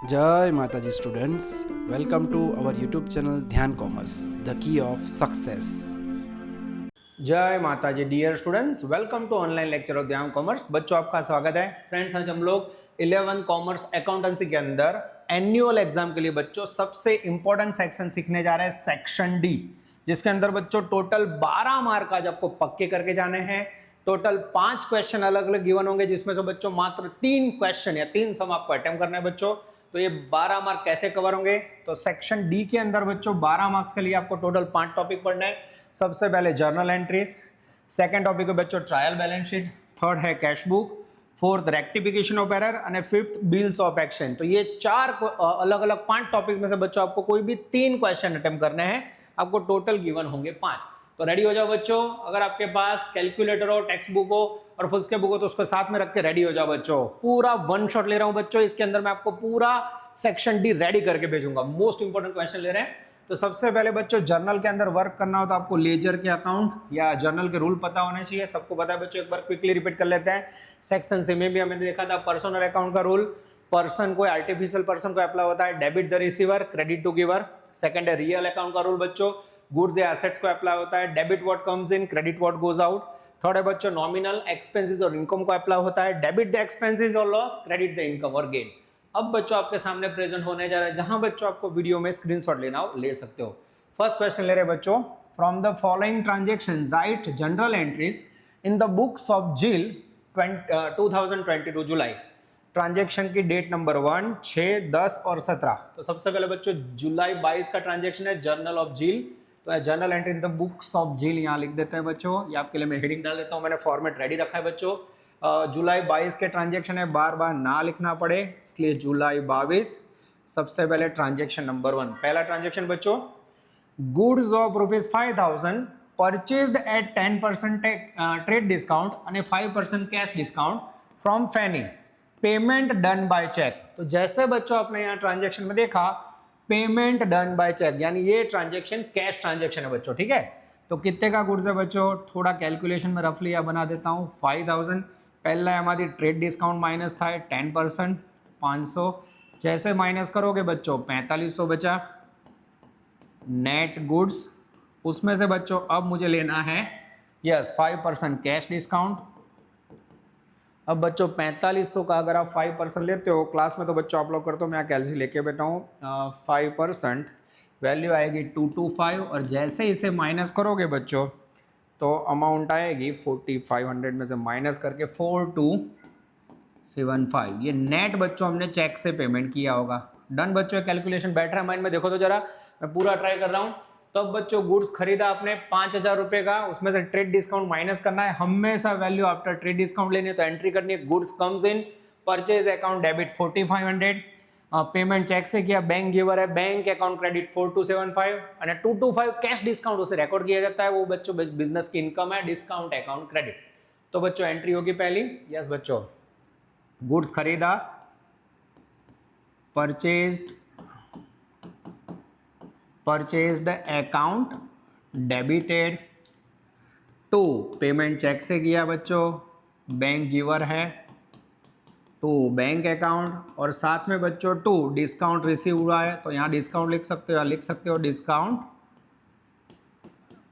जय माता जी students, welcome to our YouTube channel Dhyan commerce, the key of success. जय माता जी dear students, welcome to online lecture of Dhyan commerce. बच्चों आपका स्वागत है। फ्रेंड्स आज हम लोग 11 कॉमर्स अकाउंटेंसी के अंदर एनुअल एग्जाम के लिए बच्चों सबसे इंपॉर्टेंट सेक्शन सीखने जा रहे हैं, सेक्शन डी, जिसके अंदर बच्चों टोटल 12 मार्क आज आपको पक्के करके जाने हैं। टोटल 5 क्वेश्चन अलग अलग गिवन होंगे, जिसमें से बच्चों मात्र 3 क्वेश्चन या 3 सम आपको अटेम्प्ट करना है बच्चों। तो ये 12 मार्क कैसे कवर होंगे? तो सेक्शन डी के अंदर बच्चों 12 मार्क्स के लिए आपको टोटल 5 टॉपिक पढ़ने हैं। सबसे पहले जर्नल एंट्रीज, सेकंड टॉपिक है बच्चों ट्रायल बैलेंस शीट, थर्ड है cash book, fourth rectification of error और फिफ्थ बिल्स ऑफ एक्शन। तो ये 4 अलग अलग 5 टॉपिक में से बच्चों आपको कोई भी 3 क्वेश्चन अटेम्प्ट करने हैं। आपको टोटल गिवन होंगे 5। तो रेडी हो जाओ बच्चों। अगर आपके पास कैलकुलेटर हो, टेक्स्ट बुक हो और फुल स्केप बुक हो तो उसको साथ में रख के रेडी हो जाओ बच्चों। पूरा वन शॉट ले रहा हूं बच्चों, इसके अंदर मैं आपको पूरा सेक्शन डी रेडी करके भेजूंगा। मोस्ट इंपोर्टेंट क्वेश्चन ले रहे हैं। तो सबसे पहले बच्चों जर्नल के अंदर वर्क करना हो तो आपको लेजर के अकाउंट या जर्नल के रूल पता होने चाहिए। सबको पता है बच्चों, एक बार क्विकली रिपीट कर लेते हैं। सेक्शन सी में भी हमने देखा था पर्सनल अकाउंट का रूल। पर्सन को, आर्टिफिशियल पर्सन को अप्लाई होता है debit the receiver, credit to giver. Second है रियल अकाउंट का रूल बच्चों, गुड्स या एसेट्स को अप्लाई होता है debit what comes in, credit what goes out. Third है बच्चों नॉमिनल एक्सपेंसेस और इनकम को अप्लाई होता है डेबिट द एक्सपेंसेस और लॉस, क्रेडिट द इनकम और गेन। अब बच्चों आपके सामने प्रेजेंट होने जा रहा है, जहां बच्चों आपको वीडियो में स्क्रीनशॉट लेना हो ले सकते हो। फर्स्ट क्वेश्चन ले रहे बच्चों, from the following transaction write journal entries in the books of Jeel 2022 जुलाई। ट्रांजेक्शन की डेट नंबर 1, 6, 10 और 17। तो सबसे पहले बच्चों जुलाई 22 का ट्रांजेक्शन है जर्नल ऑफ जील। तो journal entry in the books of Zeel यहाँ लिख देते हैं बच्चों। ये आपके लिए मैं हेडिंग डाल देता हूँ, मैंने फॉर्मेट रेडी रखा है बच्चों। जुलाई 22 के ट्रांजेक्शन है, बार बार ना लिखना पड़े इसलिए जुलाई 22। सबसे पहले ट्रांजेक्शन नंबर 1, पहला ट्रांजेक्शन बच्चों, goods of ₹5000 purchased at 10% trade discount અને 5% cash discount from Fanny, payment done by cheque. तो जैसे बच्चों आपने यहाँ ट्रांजेक्शन में देखा पेमेंट डन बाय चेक, यानी ये ट्रांजेक्शन कैश ट्रांजेक्शन है बच्चों, ठीक है। तो कितने का गुड्स है बच्चों, थोड़ा कैलकुलेशन में रफली यह बना देता हूँ। 5000 पहला हमारी ट्रेड डिस्काउंट माइनस था 10%, 500 जैसे माइनस करोगे बच्चों 4500 बचा नेट गुड्स। उसमें से बच्चों अब मुझे लेना है 5% कैश डिस्काउंट। अब बच्चों 4500 का अगर आप 5% लेते हो क्लास में तो बच्चों आप लोग करते हो, मैं यहाँ कैलसी लेके बैठा हूँ। 5% वैल्यू आएगी 225 और जैसे इसे माइनस करोगे बच्चों तो अमाउंट आएगी 4500 में से माइनस करके 4275। ये नेट बच्चों हमने चेक से पेमेंट किया होगा। डन बच्चों, कैलकुलेशन बैठ रहा है माइंड में, देखो तो जरा, मैं पूरा ट्राई कर रहा हूँ। तो अब बच्चों गुड्स खरीदा आपने 5000 रुपए का, उसमें से ट्रेड डिस्काउंट माइनस करना है। हमेशा वैल्यू आफ्टर ट्रेड डिस्काउंट लेनी है तो एंट्री करनी है goods comes in, purchase account debit 4500, payment cheque से किया, बैंक गिवर है, बैंक अकाउंट क्रेडिट 4275 और 225 कैश डिस्काउंट उसे रिकॉर्ड किया जाता है, वो बच्चों बिजनेस की इनकम है, डिस्काउंट अकाउंट क्रेडिट। तो बच्चों एंट्री होगी पहली, यस बच्चों, गुड्स खरीदा, purchased account debited to, payment cheque से किया बच्चों, बैंक गिवर है टू बैंक अकाउंट और साथ में बच्चों टू डिस्काउंट रिसीव हुआ है तो यहाँ डिस्काउंट लिख सकते हो या लिख सकते हो discount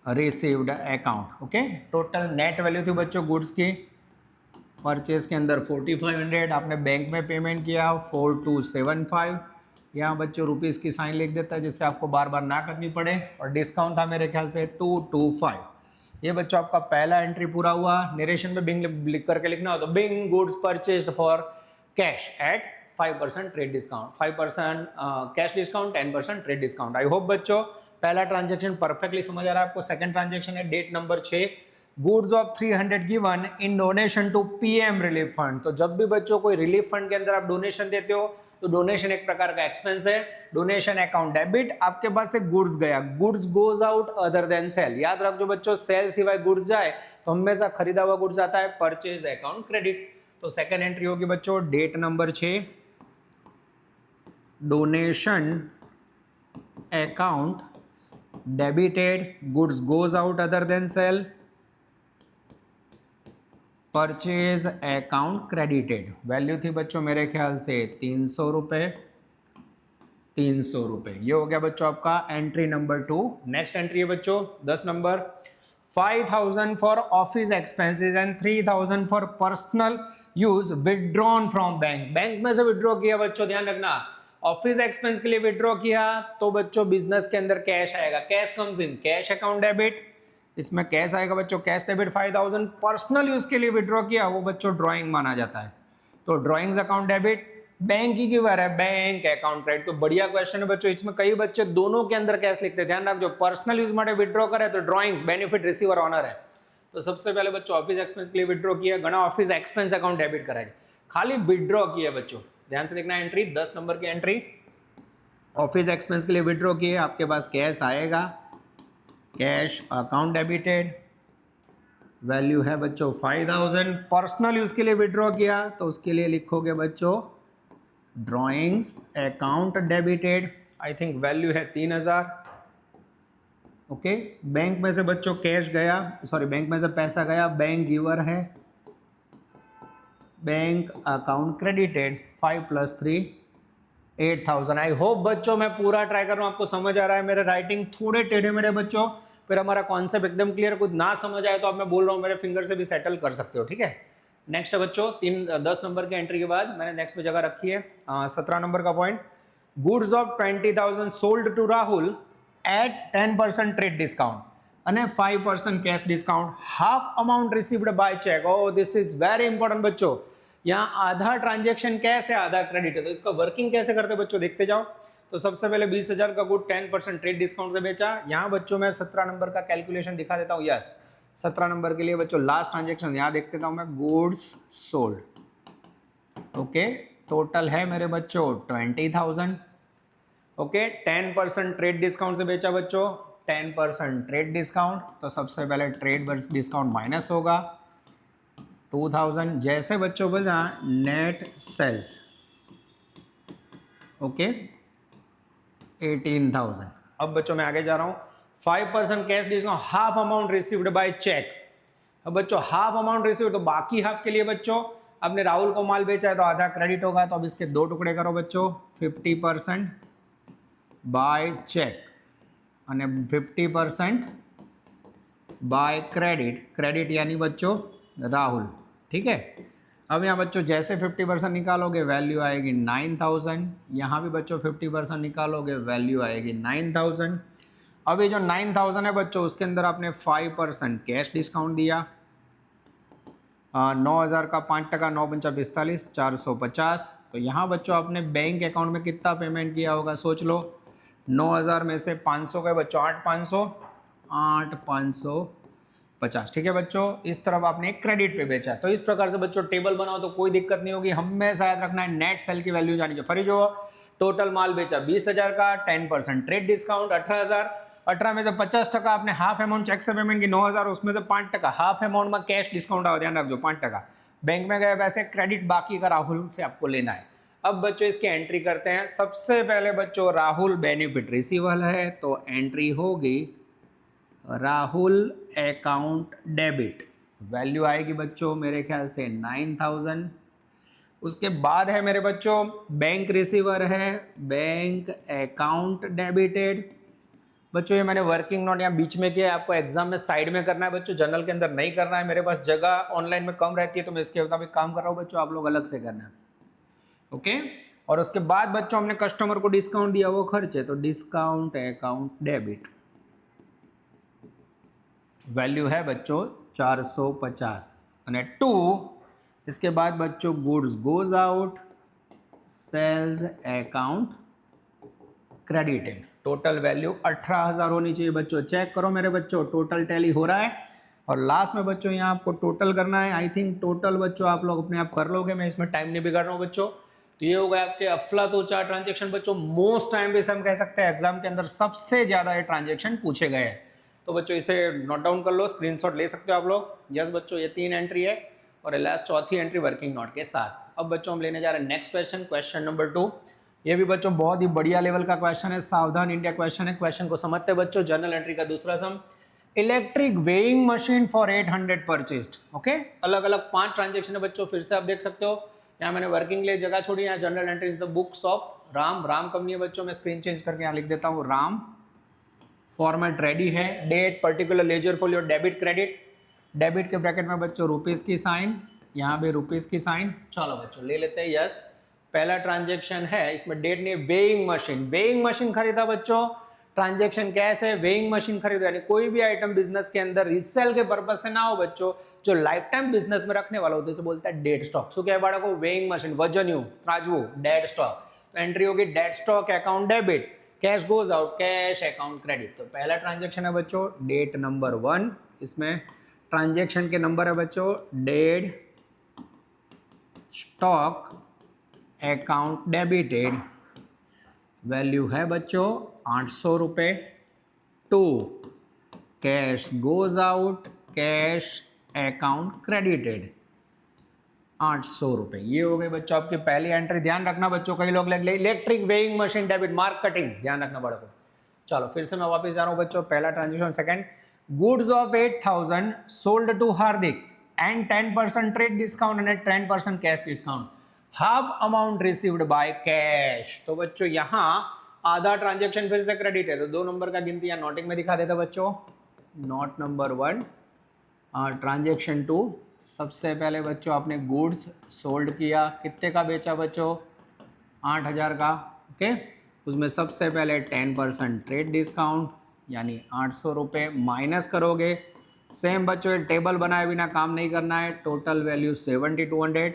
received account. Okay, total net value थी बच्चों गुड्स की परचेज के अंदर 4500, आपने बैंक में पेमेंट किया 4275। यहाँ बच्चों रुपीज़ की साइन लिख देता है जिससे आपको बार बार ना करनी पड़े और डिस्काउंट था मेरे ख्याल से 225। ये बच्चों आपका पहला एंट्री पूरा हुआ। नरेशन में बिंग लिख करके लिखना हो तो being goods purchased for cash at 5% trade discount, 5% cash discount, 10% trade discount. I hope बच्चों पहला ट्रांजेक्शन परफेक्टली समझ आ रहा है आपको। सेकंड ट्रांजेक्शन है date number 6, goods of 300 given in donation to PM relief fund. तो जब भी बच्चों कोई रिलीफ फंड के अंदर आप डोनेशन देते हो तो डोनेशन एक प्रकार का एक्सपेंस है, डोनेशन अकाउंट डेबिट, आपके पास से गुड्स गया, goods goes out other than sale. याद रखो बच्चों, सेल सिवाय गुड्स जाए तो हमेशा खरीदा हुआ गुड्स आता है, परचेज अकाउंट क्रेडिट। तो सेकंड एंट्री होगी बच्चों date number 6, donation account debited, goods goes out other than sale, purchase account credited. Value थी बच्चों मेरे ख्याल से 300 रुपए 300 रुपये। ये हो गया बच्चों आपका एंट्री नंबर 2। नेक्स्ट एंट्री है बच्चों 10 number, 5000 for office expenses and 3000 for personal use withdrawn from bank. Bank में से विड्रॉ किया बच्चों, ध्यान रखना, ऑफिस एक्सपेंस के लिए विड्रॉ किया तो बच्चों बिजनेस के अंदर कैश आएगा, cash comes in, cash account debit, इसमें कैश आएगा बच्चों, कैश डेबिट 5000। पर्सनल यूज के लिए विड्रॉ किया वो बच्चों ड्रॉइंग माना जाता है, तो ड्रॉइंग्स अकाउंट डेबिट। बैंक की बार है, बैंक अकाउंट क्रेडिट। तो बढ़िया क्वेश्चन है बच्चों, इसमें कई बच्चे दोनों के अंदर कैश लिखते हैं, ध्यान रखो। पर्सनल यूज માટે विड्रॉ करे तो ड्रॉइंग्स, बेनिफिट, रिसीवर, ऑनर है। तो सबसे पहले बच्चों ऑफिस एक्सपेंस के लिए विड्रॉ किया, घना ऑफिस एक्सपेंस अकाउंट डेबिट करा है, खाली विड्रॉ किया बच्चों, ध्यान से देखना। एंट्री 10 नंबर की एंट्री, ऑफिस एक्सपेंस के लिए विड्रॉ किए, आपके पास कैश आएगा, कैश अकाउंट डेबिटेड, वैल्यू है बच्चों 5000। पर्सनल यूज के लिए विड्रॉ किया तो उसके लिए लिखोगे बच्चों drawings account debited, I think value है 3000। ओके, बैंक में से बच्चों कैश गया, सॉरी बैंक में से पैसा गया, बैंक गिवर है, बैंक अकाउंट क्रेडिटेड, 5 + 3 8000। आई होप बच्चों मैं पूरा ट्राई कर रहा हूँ, आपको समझ आ रहा है। मेरे राइटिंग थोड़े टेढ़े मेढ़े बच्चों, फिर हमारा कॉन्सेप्ट एकदम क्लियर, कुछ ना समझ आए तो अब मैं बोल रहा हूँ मेरे फिंगर से भी सेटल कर सकते हो, ठीक है। नेक्स्ट है बच्चों 10 नंबर की एंट्री के बाद मैंने नेक्स्ट में जगह रखी है 17 नंबर का point, goods of 20,000 sold to Rahul at 10% trade discount અને 5% cash discount, half amount received by cheque. Oh this is very important बच्चों, यहाँ आधा ट्रांजेक्शन कैश है, आधा क्रेडिट है, तो इसका वर्किंग कैसे करते बच्चों देखते जाओ। तो सबसे पहले 20,000 का गुड 10% ट्रेड डिस्काउंट से बेचा। यहाँ बच्चों मैं 17 नंबर का कैलकुलेशन दिखा देता हूँ। यस, 17 नंबर के लिए बच्चों लास्ट ट्रांजेक्शन यहाँ देख देता हूँ मैं, गुड्स सोल्ड, ओके, टोटल है मेरे बच्चों 20,000। ओके, 10% ट्रेड डिस्काउंट से बेचा बच्चों, 10% ट्रेड डिस्काउंट, तो सबसे पहले ट्रेड डिस्काउंट माइनस होगा 2000। जैसे बच्चों बचा नेट सेल्स, ओके 18,000। अब बच्चों मैं आगे जा रहा हूँ, 5% cash discount, half amount received by cheque. अब बच्चों हाफ अमाउंट रिसीव, तो बाकी हाफ के लिए बच्चों आपने राहुल को माल बेचा है तो आधा क्रेडिट होगा, तो अब इसके दो टुकड़े करो बच्चों, 50% बाय चेक અને 50% बाय क्रेडिट, क्रेडिट यानी बच्चों राहुल, ठीक है। अब यहाँ बच्चों जैसे 50% निकालोगे वैल्यू आएगी 9,000, यहाँ भी बच्चों 50% निकालोगे वैल्यू आएगी 9,000। अब ये जो 9,000 है बच्चों उसके अंदर आपने 5% कैश डिस्काउंट दिया, 9,000 का 5%, 9 × 5 = 45, 450। तो यहाँ बच्चों आपने बैंक अकाउंट में कितना पेमेंट किया होगा सोच लो, 9,000 में से 500 का बच्चों 8,550, ठीक है बच्चों। इस तरफ आपने क्रेडिट पे बेचा, तो इस प्रकार से बच्चों टेबल बनाओ तो कोई दिक्कत नहीं होगी। हमेशा याद रखना है नेट सेल की वैल्यू जानी चाहिए। फिर जो टोटल माल बेचा 20,000 का, 10% ट्रेड डिस्काउंट 18,000, 18 में से 50% आपने हाफ अमाउंट चेक से पेमेंट की 9,000, उसमें से 5% हाफ अमाउंट में कैश डिस्काउंट आओ, ध्यान रखो 5%। बैंक में गए वैसे क्रेडिट बाकी का राहुल से आपको लेना है। अब बच्चों इसकी एंट्री करते हैं। सबसे पहले बच्चों राहुल बेनिफिट रिसीवर है तो एंट्री होगी राहुल अकाउंट डेबिट, वैल्यू आएगी बच्चों मेरे ख्याल से 9,000। उसके बाद है मेरे बच्चों बैंक रिसीवर है, बैंक अकाउंट डेबिटेड। बच्चों ये मैंने वर्किंग नोट यहाँ बीच में किया, आपको एग्जाम में साइड में करना है बच्चों, जर्नल के अंदर नहीं करना है। मेरे पास जगह ऑनलाइन में कम रहती है तो मैं इसके मुताबिक काम कर रहा हूँ बच्चों, आप लोग अलग से करना है, ओके। और उसके बाद बच्चों हमने कस्टमर को डिस्काउंट दिया, वो खर्च है, तो डिस्काउंट अकाउंट डेबिट, वैल्यू है बच्चों 450 અને 2। इसके बाद बच्चों goods goes out, sales account credited, total value 18,000 होनी चाहिए बच्चों। चेक करो मेरे बच्चों टोटल टैली हो रहा है। और लास्ट में बच्चों यहाँ आपको टोटल करना है। आई थिंक टोटल बच्चों आप लोग अपने आप कर लोगे, मैं इसमें टाइम नहीं बिगाड़ रहा हूँ बच्चों। तो ये हो गया आपके अफलातून ट्रांजेक्शन बच्चों, मोस्ट टाइम बेस हम कह सकते हैं एग्जाम के अंदर सबसे ज्यादा ये ट्रांजेक्शन पूछे गए हैं। तो बच्चों इसे नोट डाउन कर लो, स्क्रीनशॉट ले सकते हो आप लोग। यस बच्चों ये 3 एंट्री है और लास्ट चौथी एंट्री वर्किंग नोट के साथ। अब बच्चों हम लेने जा रहे हैं नेक्स्ट क्वेश्चन, क्वेश्चन नंबर 2। ये भी बच्चों बहुत ही बढ़िया लेवल का क्वेश्चन है, सावधान इंडिया क्वेश्चन है। क्वेश्चन को समझते बच्चों, जर्नल एंट्री का दूसरा sum, electric weighing machine for 800 purchased, okay. अलग अलग 5 ट्रांजेक्शन है बच्चों, फिर से आप देख सकते हो। यहाँ मैंने वर्किंग लिए जगह छोड़ी, यहाँ general entry is the books of Ram, Ram company है बच्चों, मैं स्क्रीन चेंज करके यहाँ लिख देता हूँ राम। फॉर्मेट रेडी है, date, particular, ledger, folio, debit, credit. Debit के ब्रैकेट में बच्चों रुपीस की साइन, यहाँ पे रुपीस की साइन। चलो बच्चों ले लेते हैं, यस। पहला ट्रांजेक्शन है, इसमें डेट नहीं, वेइंग मशीन। वेइंग मशीन खरीदा बच्चों, ट्रांजेक्शन कैश है, वेइंग मशीन खरीदो। यानी कोई भी आइटम बिजनेस के अंदर रीसेल के पर्पज से ना हो बच्चों, जो लाइफ टाइम बिजनेस में रखने वाला होता है तो बोलता है डेड स्टॉक। सो क्या है बाड़ा को, वेइंग मशीन, वजन यू त्राजवू, डेड स्टॉक। तो एंट्री होगी dead stock account debit, cash goes out, cash account credit. तो पहला ट्रांजेक्शन है बच्चों डेट नंबर 1, इसमें ट्रांजेक्शन के नंबर है बच्चों dead stock account debited, value है बच्चों 800 रुपये। 2 cash goes out, cash account credited 800 रुपये। ये हो गई बच्चों आपकी पहली एंट्री। ध्यान रखना बच्चों, कई लोग electric weighing machine debit, mark cutting, ध्यान रखना बड़ा को। चलो फिर से मैं वापस जा रहा हूँ बच्चों, पहला transaction second, goods of 8000 sold to Hardik and 10% trade discount and 10% cash discount, half amount received by cash. तो बच्चों यहाँ आधा ट्रांजेक्शन फिर से क्रेडिट है, तो 2 नंबर का गिनती यहाँ नोटिंग में दिखा देता बच्चों। नोट नंबर 1, ट्रांजेक्शन 2, सबसे पहले बच्चों आपने गुड्स सोल्ड किया, कितने का बेचा बच्चों, 8000 का, ओके। उसमें सबसे पहले 10% ट्रेड डिस्काउंट यानी 800 रुपये माइनस करोगे। सेम बच्चों टेबल बनाए बिना काम नहीं करना है। टोटल वैल्यू 7200,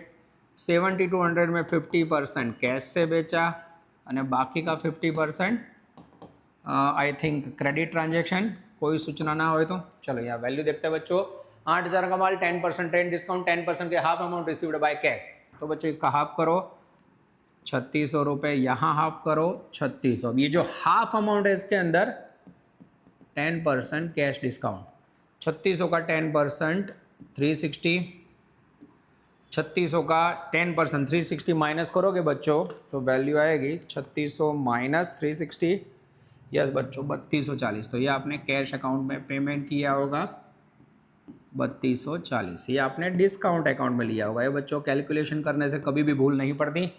7200 में 50% कैश से बेचा और बाकी का 50% आई थिंक क्रेडिट ट्रांजेक्शन। कोई सूचना ना हो तो चलो यहाँ वैल्यू देखते हैं बच्चों। 8000 का माल, 10% ट्रेड डिस्काउंट, 10% के half amount received by cash. तो बच्चों इसका हाफ करो 3600 रुपये, यहाँ हाफ करो 3600। ये जो हाफ अमाउंट है इसके अंदर 10% कैश डिस्काउंट, 3600 का 10% 360, 3600 का 10% 360 माइनस करोगे बच्चों तो वैल्यू आएगी 3600 माइनस 360, यस बच्चों 3240। तो ये आपने कैश अकाउंट में पेमेंट किया होगा 3240, ये आपने डिस्काउंट अकाउंट में लिया होगा। ये बच्चों कैलकुलेशन करने से कभी भी भूल नहीं पड़ती।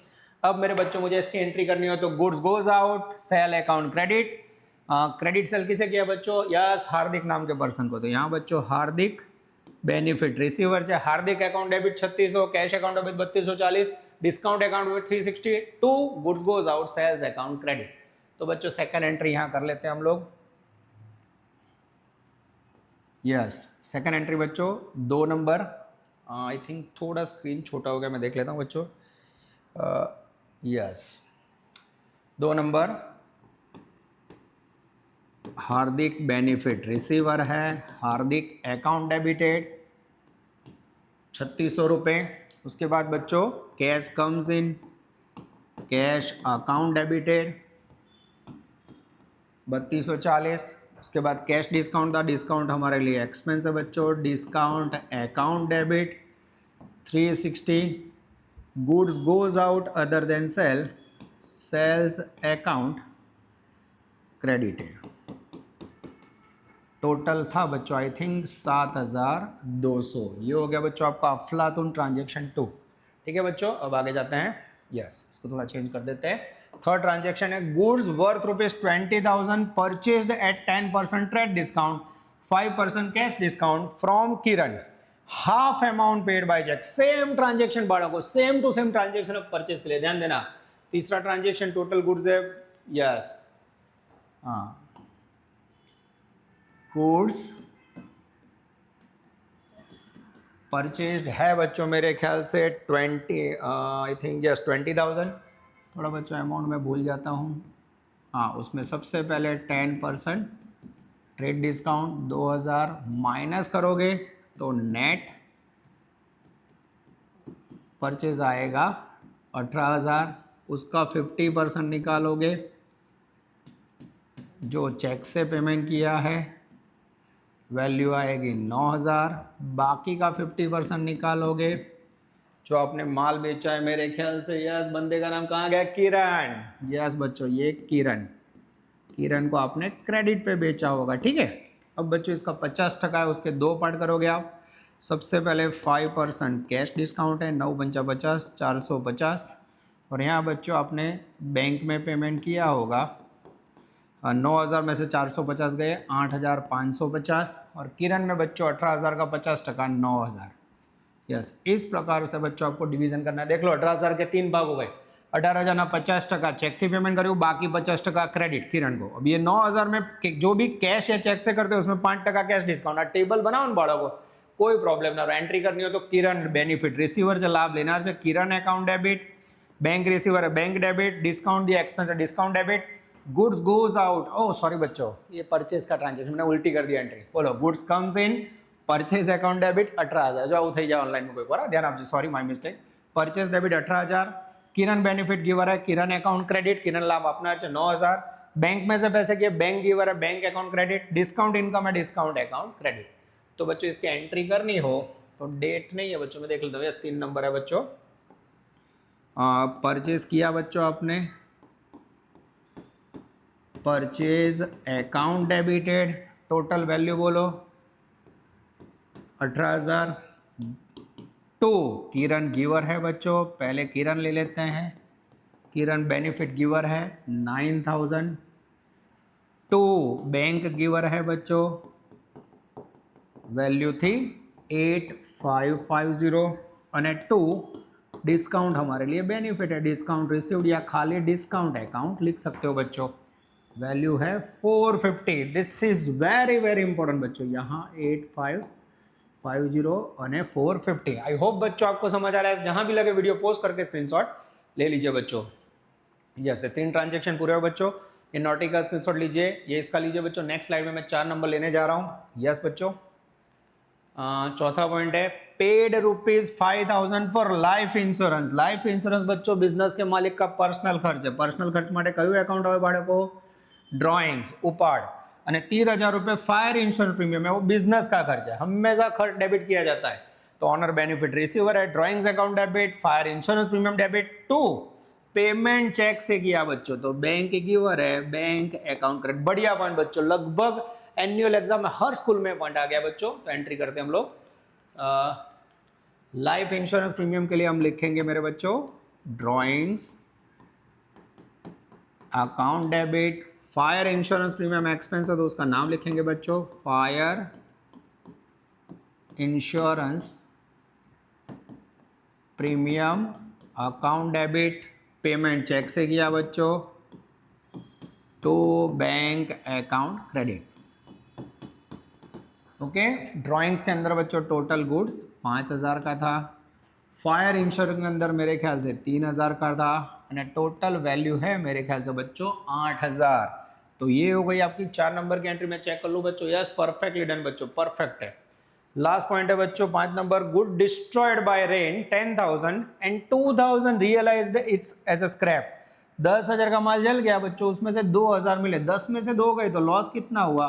अब मेरे बच्चों मुझे इसकी एंट्री करनी हो तो goods goes out, sale account credit. Credit sale किसे किया बच्चों, यस हार्दिक नाम के पर्सन को। तो यहाँ बच्चों हार्दिक बेनिफिट रिसीवर चाहे Hardik account debit 3600, cash account debit 3240, discount account में 360, 2 goods goes out sales account credit. तो बच्चों सेकंड एंट्री यहाँ कर लेते हैं हम लोग, यस सेकंड एंट्री बच्चों 2 नंबर। आई थिंक थोड़ा स्क्रीन छोटा हो गया, मैं देख लेता हूँ बच्चों। यस 2 नंबर हार्दिक बेनिफिट रिसीवर है, हार्दिक अकाउंट डेबिटेड 3600 रुपये। उसके बाद बच्चों cash comes in, cash account debited 3240। उसके बाद कैश डिस्काउंट था, डिस्काउंट हमारे लिए एक्सपेंस है बच्चों, discount account debit 360, goods goes out other than sale, sales account credited. Total था बच्चों आई थिंक 7200। ये हो गया बच्चों आपका अफलातून ट्रांजेक्शन 2। ठीक है बच्चों, अब आगे जाते हैं, यस इसको थोड़ा चेंज कर देते हैं। थर्ड ट्रांजेक्शन है goods worth ₹20,000 purchased at 10% trade discount, 5% cash discount from Kiran, half amount paid by cheque. Same transaction बाड़ा को, same to same transaction of purchase के लिए ध्यान देना। तीसरा ट्रांजेक्शन टोटल गुड्स है, यस हाँ गुड्स परचेज्ड है बच्चों मेरे ख्याल से 20 आई थिंक यस 20,000। थोड़ा बच्चों अमाउंट में भूल जाता हूँ। हाँ उसमें सबसे पहले 10% ट्रेड डिस्काउंट 2000 माइनस करोगे तो नेट परचेज आएगा 18,000। उसका 50% निकालोगे जो चेक से पेमेंट किया है, वैल्यू आएगी 9,000। बाकी का 50% निकालोगे जो आपने माल बेचा है मेरे ख्याल से, यस बंदे का नाम कहाँ गया, किरण। यस बच्चों ये किरण को आपने क्रेडिट पे बेचा होगा। ठीक है, अब बच्चों इसका 50% है, उसके 2 पार्ट करोगे आप। सबसे पहले 5% कैश डिस्काउंट है, 9 पंचा 50, 450 और यहाँ बच्चों आपने बैंक में पेमेंट किया होगा 9,000 में से 450 गए 8,550 और किरण में बच्चों 18,000 का 50% 9,000। यस, इस प्रकार से बच्चों आपको डिवीजन करना है। देख लो 18,000 के 3 भाग हो गए। 18,000 ना 50% चेक थी पेमेंट करी, बाकी 50% क्रेडिट किरण को। अब ये 9,000 में जो भी कैश या चेक से करते हो उसमें 5% कैश डिस्काउंट। टेबल बनाओ बाड़ा को, कोई प्रॉब्लम ना। एंट्री करनी हो तो किरण बेनिफिट रिसीवर से लाभ लेना है, Kiran account debit, bank receiver है बैंक डेबिट, डिस्काउंट दिया एक्सपेंस है discount debit, goods goes out. Oh sorry बच्चों, ये परचेज का ट्रांजेक्शन मैंने उल्टी कर दिया एंट्री। बोलो goods comes in purchase account debit 18,000 जो થઈ જાય ऑनलाइन में कोई बार ध्यान आपજો, sorry my mistake. Purchase debit 18,000, Kiran benefit giver है किरण अकाउंट क्रेडिट, किरण लाभ अपना 9,000, बैंक में से पैसे किए बैंक गिवर है bank account credit, discount income है डिस्काउंट अकाउंट क्रेडिट। तो बच्चों इसकी एंट्री करनी हो तो डेट नहीं है बच्चों, मैं देख लेता हूँ। यस 3 नंबर है बच्चों। परचेज किया बच्चों आपने, purchase account debited, total value बोलो 18,000। टू किरण गिवर है बच्चों, पहले किरण ले लेते हैं। किरण बेनिफिट गिवर है 9,000। टू बैंक गिवर है बच्चों, वैल्यू थी 8,550 और 2 डिस्काउंट हमारे लिए बेनिफिट है डिस्काउंट रिसीव्ड या खाली डिस्काउंट अकाउंट लिख सकते हो बच्चों। वैल्यू है 450। This is very very important बच्चों, यहाँ 8,550 और 450। आई होप बच्चों आपको समझ आ रहा है। जहां भी लगे वीडियो पोस्ट करके स्क्रीनशॉट ले लीजिए बच्चों। जैसे 3 ट्रांजेक्शन पूरे हो बच्चों। ये नोटी का स्क्रीनशॉट लीजिए, ये इसका लीजिए बच्चों। नेक्स्ट स्लाइड में मैं 4 नंबर लेने जा रहा हूँ। यस बच्चों, चौथा पॉइंट है paid ₹5,000 for life insurance. Life insurance बच्चों बिजनेस के मालिक का पर्सनल खर्च है। पर्सनल खर्च માટે કયું એકાઉન્ટ આવે બાળકો? ડ્રોઈંગ્સ ઉપાડ। અને 13,000 रुपए फायर इंश्योरेंस प्रीमियम है, वो बिजनेस का खर्च है, हमेशा खर्च डेबिट किया जाता है। तो ऑनर बेनिफिट रिसीवर है, drawings account debit, fire insurance premium debit. 2 payment cheque से किया बच्चों, तो बैंक गिवर है बैंक अकाउंट क्रेडिट। बढ़िया पॉइंट बच्चों, लगभग एनुअल एग्जाम में हर स्कूल में पॉइंट आ गया बच्चों। तो एंट्री करते हैं हम लोग। लाइफ इंश्योरेंस प्रीमियम के लिए हम लिखेंगे मेरे बच्चों drawings account debit. Fire insurance premium expense है तो उसका नाम लिखेंगे बच्चों fire insurance premium account debit. Payment cheque से किया बच्चों, to bank account credit. Okay, drawings के अंदर बच्चों टोटल गुड्स 5,000 का था। फायर इंश्योरेंस के अंदर मेरे ख्याल से 3,000 का था और टोटल वैल्यू है मेरे ख्याल से बच्चों 8,000। तो ये हो गई आपकी 4 नंबर की एंट्री। में चेक कर लूँ बच्चों, यस परफेक्टली डन बच्चों, परफेक्ट है। लास्ट पॉइंट है बच्चों 5 number, good destroyed by rain 10,000 and 2,000 realised it's as a scrap. 10,000 का माल जल गया बच्चों, उसमें से 2,000 मिले, 10 में से 2 गए तो लॉस कितना हुआ?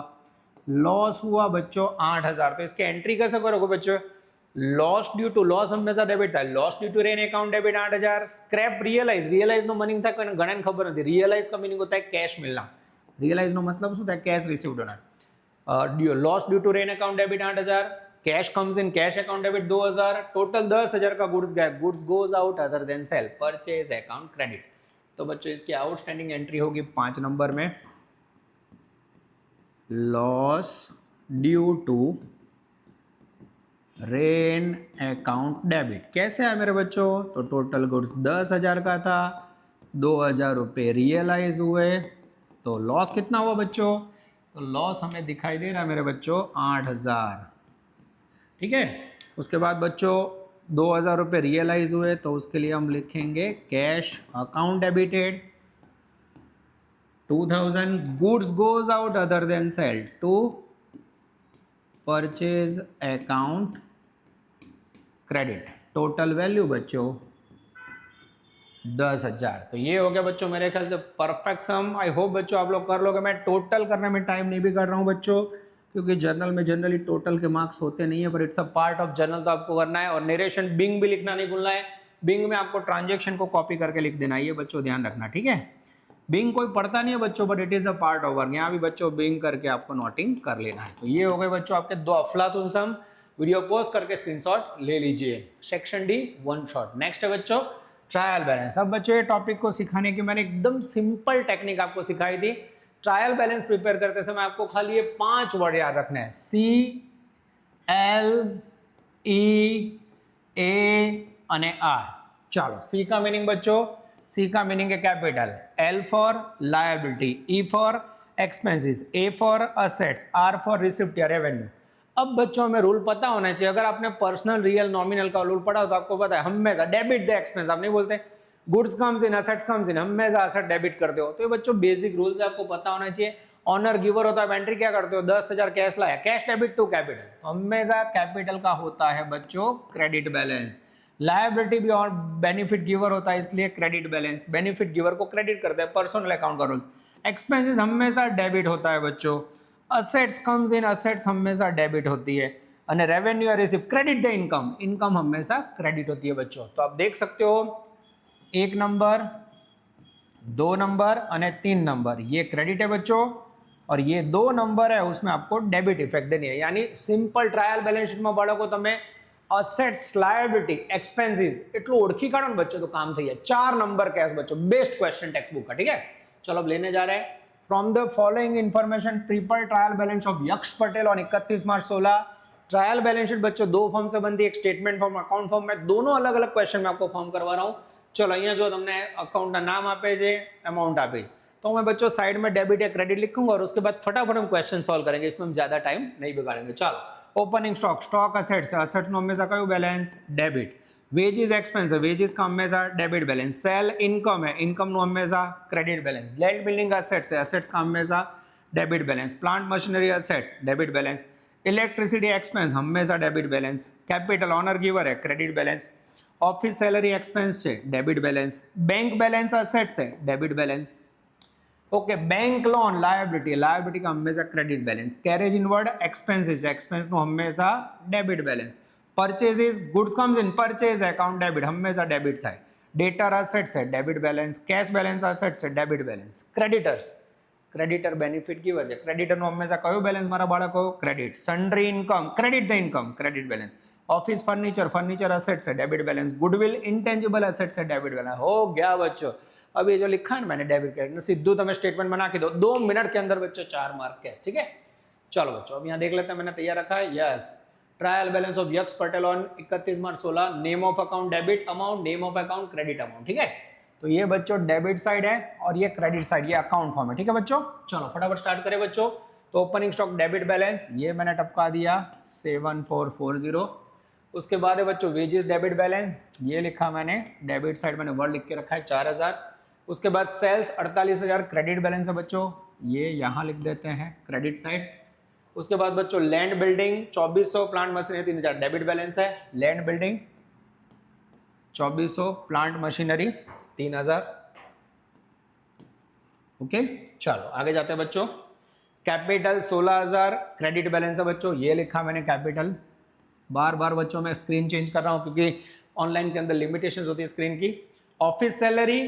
लॉस हुआ बच्चों 8,000। तो इसके एंट्री कैसे करोगे बच्चों? लॉस ड्यू टू, लॉस हमेशा डेबिट था, loss due to rain account debit 8,000। Scrap realise, realise નો मीनिंग था ઘણાને ખબર નથી। रियलाइज का मीनिंग होता है कैश मिलना। रियलाइज નો मतलब શું થાય? कैश रिसीव्ड होना। Loss due to rain account debit 8,000, cash comes in cash account debit 2,000, total 10,000 का गुड्स गया, goods goes out other than sale, purchase account credit. तो बच्चों इसकी आउटस्टैंडिंग एंट्री होगी 5 नंबर में, loss due to rain account debit. कैसे है मेरे बच्चों? तो टोटल गुड्स 10,000 का था, 2,000 रुपये रियलाइज हुए, तो लॉस कितना हुआ बच्चों? तो लॉस हमें दिखाई दे रहा है मेरे बच्चों 8,000। ठीक है, उसके बाद बच्चों 2,000 रुपये रियलाइज हुए तो उसके लिए हम लिखेंगे cash account debited. 2,000 goods goes out other than sale to purchase account credit. Total value बच्चों 10,000। तो ये हो गया बच्चों मेरे ख्याल से परफेक्ट सम। आई होप बच्चों आप लोग कर लोगे। मैं टोटल करने में टाइम नहीं भी कर रहा हूँ बच्चों, क्योंकि जर्नल में जनरली टोटल के मार्क्स होते नहीं है, पर it's a part of journal, तो आपको करना है। और नरेशन बिंग भी लिखना नहीं भूलना है। बिंग में आपको ट्रांजेक्शन को कॉपी करके लिख देना है, ये बच्चों ध्यान रखना। ठीक है, बिंग कोई पढ़ता नहीं है बच्चों, but it is a part of work. यहाँ भी बच्चों बिंग करके आपको नोटिंग कर लेना है। तो ये हो गए बच्चों आपके 2 अफलातून सम। वीडियो पोस्ट करके स्क्रीनशॉट ले लीजिए। Section D 1 shot. नेक्स्ट है बच्चों ट्रायल बैलेंस। अब बच्चों ये टॉपिक को सिखाने की मैंने एकदम सिंपल टेक्निक आपको सिखाई थी। ट्रायल बैलेंस प्रिपेयर करते समय आपको खाली ये 5 वर्ड याद रखने हैं, CLEAR। चलो सी का मीनिंग बच्चों, सी का मीनिंग है capital, L for liability, E for expenses, A for assets, R for receipt या रेवेन्यू। अब बच्चों हमें रूल पता होना चाहिए। अगर आपने पर्सनल रियल नॉमिनल का रूल पढ़ा हो तो आपको पता है हमेशा डेबिट द एक्सपेंस, आप नहीं बोलते goods comes in assets comes in, हमेशा असेट डेबिट करते हो। तो ये बच्चों बेसिक रूल्स आपको पता होना चाहिए। ऑनर गिवर होता है, एंट्री क्या करते हो, 10,000 कैश लाया, कैश डेबिट टू कैपिटल, तो हमेशा कैपिटल का होता है बच्चों क्रेडिट बैलेंस। लायबिलिटी भी और बेनिफिट गिवर होता है, इसलिए क्रेडिट बैलेंस, बेनिफिट गिवर को क्रेडिट करते हैं, पर्सनल अकाउंट का रूल्स। एक्सपेंसेस हमेशा डेबिट होता है बच्चों, असेट्स कम्स इन असेट्स हमेशा डेबिट होती है, અને रेवेन्यू और receive credit the income, income हमेशा क्रेडिट होती है बच्चों। तो आप देख सकते हो 1 नंबर, 2 नंबर અને 3 नंबर ये क्रेडिट है बच्चों, और ये 2 नंबर है उसमें आपको डेबिट इफेक्ट देनी है। यानी सिंपल ट्रायल बैलेंस शीट में बाળકો તમે અસેટ્સ, લાયબિલિટી, एक्सपेंसेस એટલું ઓળખી કાઢો ને બચ્ચો તો કામ થઈ જાય। 4 નંબર કેસ બચ્ચો, बेस्ट क्वेश्चन टेक्स्ट बुक का, ठीक है। चलो अब लेने जा रहे हैं from the following information triple trial balance of Yaksh Patel on 31 March 16। Trial balance sheet बच्चों 2 फॉर्म से बनती है, एक स्टेटमेंट फॉर्म, अकाउंट फॉर्म में, दोनों अलग अलग क्वेश्चन में आपको फॉर्म करवा रहा हूं। चलो अहियां जो तुमने अकाउंट का नाम आपे छे, अमाउंट आपे, तो मैं बच्चों साइड में डेबिट या क्रेडिट लिखूंगा और उसके बाद फटाफट हम क्वेश्चन सॉल्व करेंगे, इसमें हम ज्यादा टाइम नहीं बिगाड़ेंगे। चलो opening stock, stock assets, assets नो हमेशा कयो balance debit, wages expense, wages का हमेशा डेबिट बैलेंस, सेल इनकम है, इनकम नो हमेशा credit balance, land building assets है, असेट्स का हमेशा debit balance, plant machinery assets debit balance, electricity expense हमेशा debit balance, capital owner giver है credit balance, office salary expense है debit balance, bank balance assets है debit balance, okay bank loan liability, liability का हमेशा credit balance, carriage inward expenses, expense नो हमेशा debit balance, purchases goods comes in purchase account debit हमेशा debit થાય, debtor assets है debit balance, cash balance assets है debit balance, creditors, creditor benefit giver છે, creditor નો હંમેશા કયો બેલેન્સ મારા બાળકો credit, sundry income credit the income credit balance, office furniture, furniture assets है debit balance, goodwill intangible assets है डेबिट बैलेंस। हो गया बच्चों, अब ये जो लिखा है ना मैंने डेबिट क्रेडिट, सीधू तुम्हें स्टेटमेंट बना के दो, 2 मिनट के अंदर बच्चों 4 मार्क कैश, ठीक है। चलो बच्चों अब यहाँ देख लेते हैं, मैंने तैयार रखा है, yes trial balance of Yaksh Patel on 31 March 16, name of account debit amount, name of account credit amount, ठीक है। तो ये बच्चों डेबिट साइड है और ये क्रेडिट साइड, ये अकाउंट फॉर्म है, ठीक है बच्चों। चलो फटाफट स्टार्ट करें बच्चों। तो ओपनिंग स्टॉक डेबिट बैलेंस ये मैंने टपका दिया 7440। उसके बाद है बच्चों वेजेस डेबिट बैलेंस, ये लिखा मैंने, डेबिट साइड मैंने वर्ड लिख के रखा है 4000। उसके बाद सेल्स 48,000 क्रेडिट बैलेंस है बच्चों, ये यहाँ लिख देते हैं क्रेडिट साइड। उसके बाद बच्चों land building 2400, plant machinery 3000 debit balance है, land building 2400, plant machinery 3000, okay. चलो आगे जाते हैं बच्चों। कैपिटल 16,000 क्रेडिट बैलेंस है बच्चों, ये लिखा मैंने कैपिटल, बार बार बच्चों मैं स्क्रीन चेंज कर रहा हूँ क्योंकि ऑनलाइन के अंदर लिमिटेशंस होती है स्क्रीन की। Office salary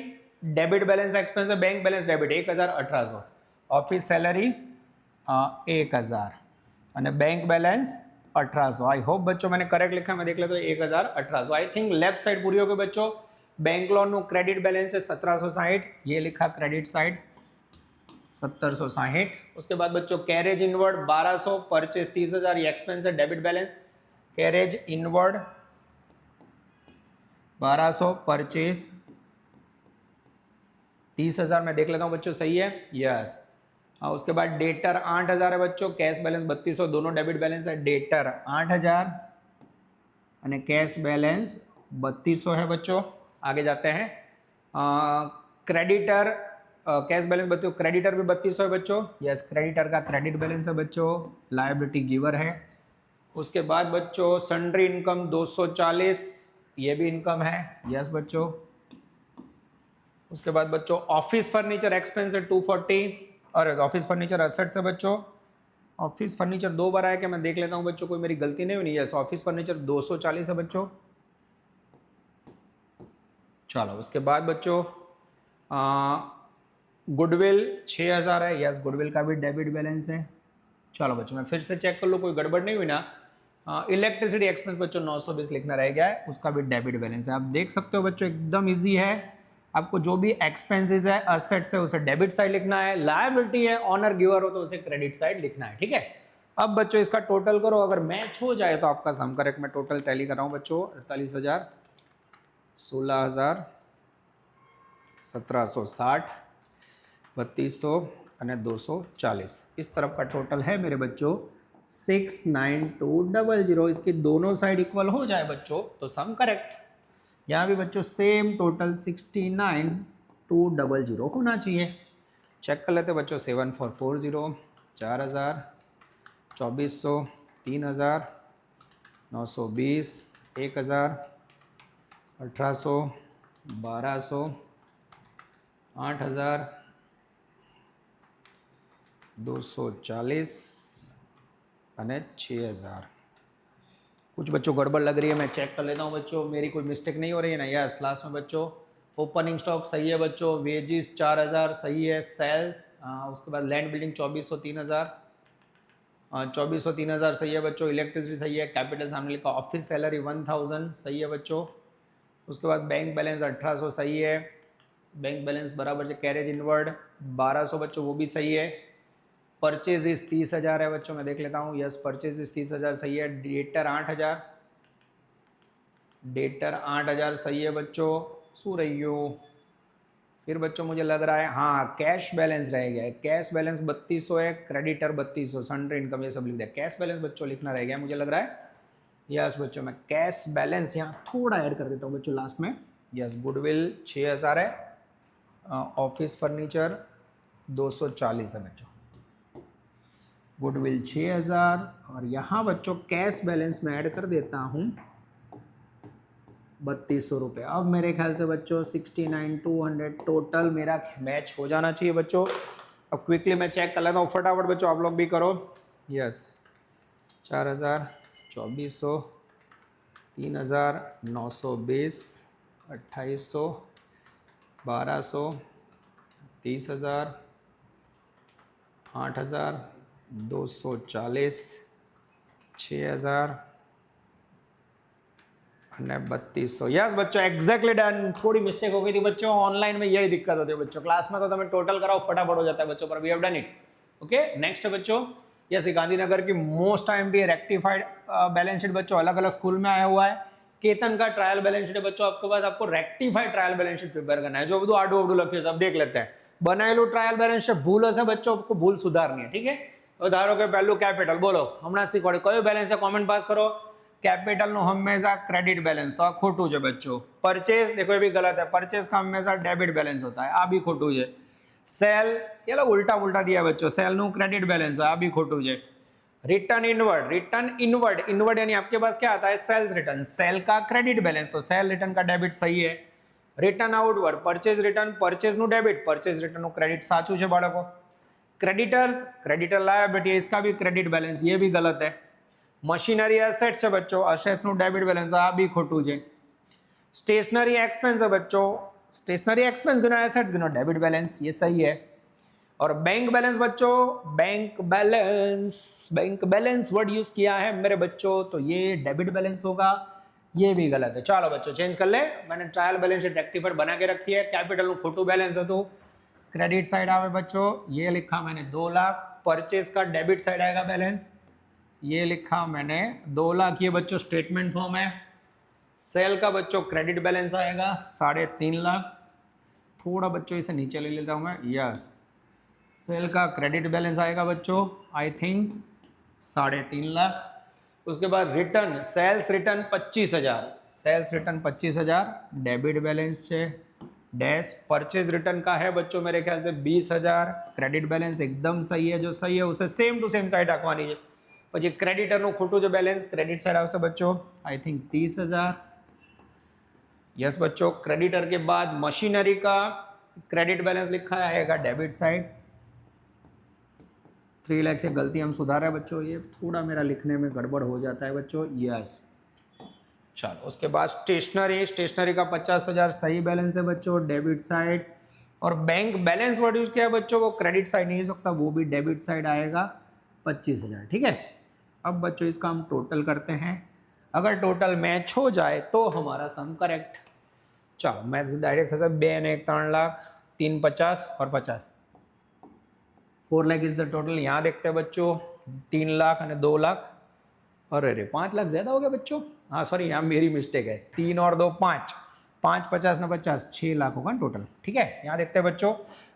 debit balance expense है, bank balance debit 1,1800, office salary 1,000 અને बैंक बैलेंस 1800। आई होप बच्चों मैंने करेक्ट लिखा, मैं देख लेता हूँ 1,1800। आई थिंक लेफ्ट साइड पूरी हो गई बच्चों। बैंक लोन नो क्रेडिट बैलेंस है 1760, ये लिखा क्रेडिट साइड 1760। उसके बाद बच्चों कैरेज इनवर्ड 1200, परचेज 30,000, ये एक्सपेंस है debit balance, carriage inward 1200, purchase 30,000, मैं देख लेता हूँ बच्चों सही है, यस। हाँ उसके बाद डेटर 8,000 है बच्चों, कैश बैलेंस 3200, दोनों डेबिट बैलेंस है, डेटर 8,000 और कैश बैलेंस 3200 है बच्चों। आगे जाते हैं, क्रेडिटर कैश बैलेंस 3200, क्रेडिटर भी 3200 है बच्चों, यस क्रेडिटर का क्रेडिट बैलेंस है बच्चों, लायबिलिटी गिवर है। उसके बाद बच्चों सन्ड्री इनकम 240, ये भी इनकम है, यस बच्चों। उसके बाद बच्चों ऑफिस फर्नीचर एक्सपेंस है 240, और ऑफिस फर्नीचर असेट्स है बच्चों, ऑफिस फर्नीचर 2 बार आया कि मैं देख लेता हूँ बच्चों, कोई मेरी गलती नहीं हुई, यस ऑफिस फर्नीचर 240 है बच्चों। चलो उसके बाद बच्चों गुडविल 6,000 है, यस गुडविल का भी डेबिट बैलेंस है। चलो बच्चों मैं फिर से चेक कर लूँ कोई गड़बड़ नहीं हुई ना। इलेक्ट्रिसिटी एक्सपेंस बच्चों 920 लिखना रह गया है, उसका भी डेबिट बैलेंस है। आप देख सकते हो बच्चों एकदम इजी है। आपको जो भी एक्सपेंसेस है असेट्स है उसे डेबिट साइड लिखना है, लायबिलिटी है ऑनर गिवर हो तो उसे क्रेडिट साइड लिखना है, ठीक है। अब बच्चों इसका टोटल करो, अगर मैच हो जाए तो आपका सम करेक्ट। मैं टोटल टैली कर रहा हूँ बच्चों, 48,000, 16,000, 1760, 3200 અને 240। इस तरफ का टोटल है मेरे बच्चों 69200। इसके दोनों साइड इक्वल हो जाए बच्चों तो सम करेक्ट। यहाँ भी बच्चों सेम टोटल 69200 होना चाहिए। चेक कर लेते बच्चों, 7440, 4000, 2400, 3000, 920, 1000, 1800, 1200, 8000, 240 અને 6000। कुछ बच्चों गड़बड़ लग रही है, मैं चेक कर लेता हूँ बच्चों, मेरी कोई मिस्टेक नहीं हो रही है ना। यस, लास्ट में बच्चों ओपनिंग स्टॉक सही है बच्चों, वेजिस 4000 सही है, सेल्स उसके बाद लैंड बिल्डिंग 2400 3000, 2400 3000 सही है बच्चों, इलेक्ट्रिसिटी सही है, कैपिटल सामने लिखा, ऑफिस सैलरी 1000 सही है बच्चों। उसके बाद बैंक बैलेंस 1800 सही है, बैंक बैलेंस बराबर से कैरेज इनवर्ड 1200 बच्चों वो भी सही है। परचेज इस 30,000 है बच्चों, मैं देख लेता हूँ। यस, परचेज इस 30,000 सही है। डेटर 8,000, डेटर 8,000 सही है बच्चों। शू रही हो फिर बच्चों, मुझे लग रहा है हाँ कैश बैलेंस रह गया है। कैश बैलेंस 3200 है, क्रेडिटर 3200, सन्ड्री इनकम ये सब लिख दिया। कैश बैलेंस बच्चों लिखना रह गया मुझे लग रहा है। यस बच्चों, मैं कैश बैलेंस यहाँ थोड़ा ऐड कर देता हूँ बच्चों लास्ट में। यस, गुडविल 6000 है, ऑफिस फर्नीचर 240 है बच्चों, गुडविल 6000। और यहाँ बच्चों कैश बैलेंस में ऐड कर देता हूँ 3200 रुपये। अब मेरे ख्याल से बच्चों 69,200 टोटल मेरा मैच हो जाना चाहिए बच्चों। अब क्विकली मैं चेक कर लेता हूँ फटाफट बच्चों, आप लोग भी करो। यस, 4000, 2400, 3000, 920, 2800, 1200, 30,000, 8,000, 240, 6,000 અને 3200। यस बच्चों, एग्जैक्टली डन। थोड़ी मिस्टेक हो गई थी बच्चों, ऑनलाइन में यही दिक्कत होती है बच्चों, क्लास में तो तुम्हें टोटल कराओ फटाफट हो जाता है बच्चों, पर we have done it. Okay, next है बच्चों, यस गांधीनगर की मोस्ट टाइम भी रेक्टिफाइड बैलेंस शीट बच्चों, अलग अलग स्कूल में आया हुआ है। केतन का ट्रायल बैलेंस शीट है बच्चों आपके पास, आपको rectified trial balance sheet prepare करना है। जो બધું આડું અવડું લખ્યું છે सब देख लेते हैं। बनाएલું ट्रायल बैलेंस शीट भूल હશે बच्चों, आपको भूल सुधारनी है, ठीक है। तो धारो के पहलू कैपिटल बोलो, हमने શીખવાડ્યું કયો બેલેન્સ છે, कमेंट पास करो। कैपिटल नो हमेशा क्रेडिट बैलेंस, तो आ खोटू है बच्चों। परचेज देखो ये भी गलत है, परचेज का हमेशा डेबिट बैलेंस होता है, आ भी खोटू है। सेल ये लोग उल्टा उल्टा दिया बच्चों, सेल नो क्रेडिट बैलेंस है, आ भी खोटू है। Return inward, return inward, inward यानी आपके पास क्या आता है, सेल्स रिटर्न, सेल का क्रेडिट बैलेंस, तो सेल रिटर्न का डेबिट सही है। Return outward, purchase return, purchase नु डेबिट, परचेज रिटर्न नु क्रेडिट साचू है बाळको। क्रेडिटर्स, क्रेडिटर लायबिलिटी, इसका भी क्रेडिट बैलेंस, ये भी गलत है। मशीनरी एसेट्स है बच्चों, असेट्स नु डेबिट बैलेंस, आ भी खोटू है। स्टेशनरी एक्सपेंस है बच्चों, स्टेशनरी एक्सपेंस गिनो, एसेट्स गिनो, डेबिट बैलेंस, ये सही है। और बैंक बैलेंस बच्चों, बैंक बैलेंस वर्ड यूज किया है मेरे बच्चों, तो ये डेबिट बैलेंस होगा, ये भी गलत है। चलो बच्चों चेंज कर ले, मैंने ट्रायल बैलेंस शीट रेक्टिफाइड बना के रखी है। कैपिटल नु खोटू बैलेंस है तो क्रेडिट साइड आवे बच्चों, ये लिखा मैंने 2 लाख। परचेज का डेबिट साइड आएगा बैलेंस, ये लिखा मैंने 2 लाख, ये बच्चों स्टेटमेंट फॉर्म है। सेल का बच्चों क्रेडिट बैलेंस आएगा 3.5 लाख। थोड़ा बच्चों इसे नीचे ले लेता हूँ मैं। यस, सेल का क्रेडिट बैलेंस आएगा बच्चों आई थिंक 3.5 लाख। उसके बाद return, sales return 25,000, sales return 25,000 debit balance है। डैश परचेज रिटर्न का है बच्चों मेरे ख्याल से 20,000, क्रेडिट बैलेंस एकदम सही है, जो सही है उसे सेम टू सेम साइड रखवानी है। પછી ક્રેડિટરનું ખોટું जो बैलेंस क्रेडिट साइड આવશે बच्चों आई थिंक 30,000। यस बच्चों, क्रेडिटर के बाद मशीनरी का क्रेडिट बैलेंस लिखा आएगा डेबिट साइड 3 लाख से, गलती हम सुधार रहे हैं बच्चों, ये थोड़ा मेरा लिखने में गड़बड़ हो जाता है बच्चों। यस, चलो उसके बाद स्टेशनरी, स्टेशनरी का 50,000 सही बैलेंस है बच्चों, डेबिट साइड। और बैंक बैलेंस वर्ड यूज किया है बच्चों, वो क्रेडिट साइड नहीं हो सकता, वो भी डेबिट साइड आएगा 25,000, ठीक है। अब बच्चों इसका हम टोटल करते हैं, अगर टोटल मैच हो जाए तो हमारा सम करेक्ट। चलो मैं डायरेक्ट से 2 ने 3 लाख, 3 50 और 50, 4 लाख इज द टोटल। यहाँ देखते हैं बच्चों 3 लाख और 2 लाख, अरे रे 5 लाख ज्यादा हो गया बच्चों, हाँ सॉरी यहाँ मेरी मिस्टेक है, 3 और 2 5, 5 50 न 50 6 लाख होगा टोटल। ठीक है, यहाँ देखते हैं बच्चों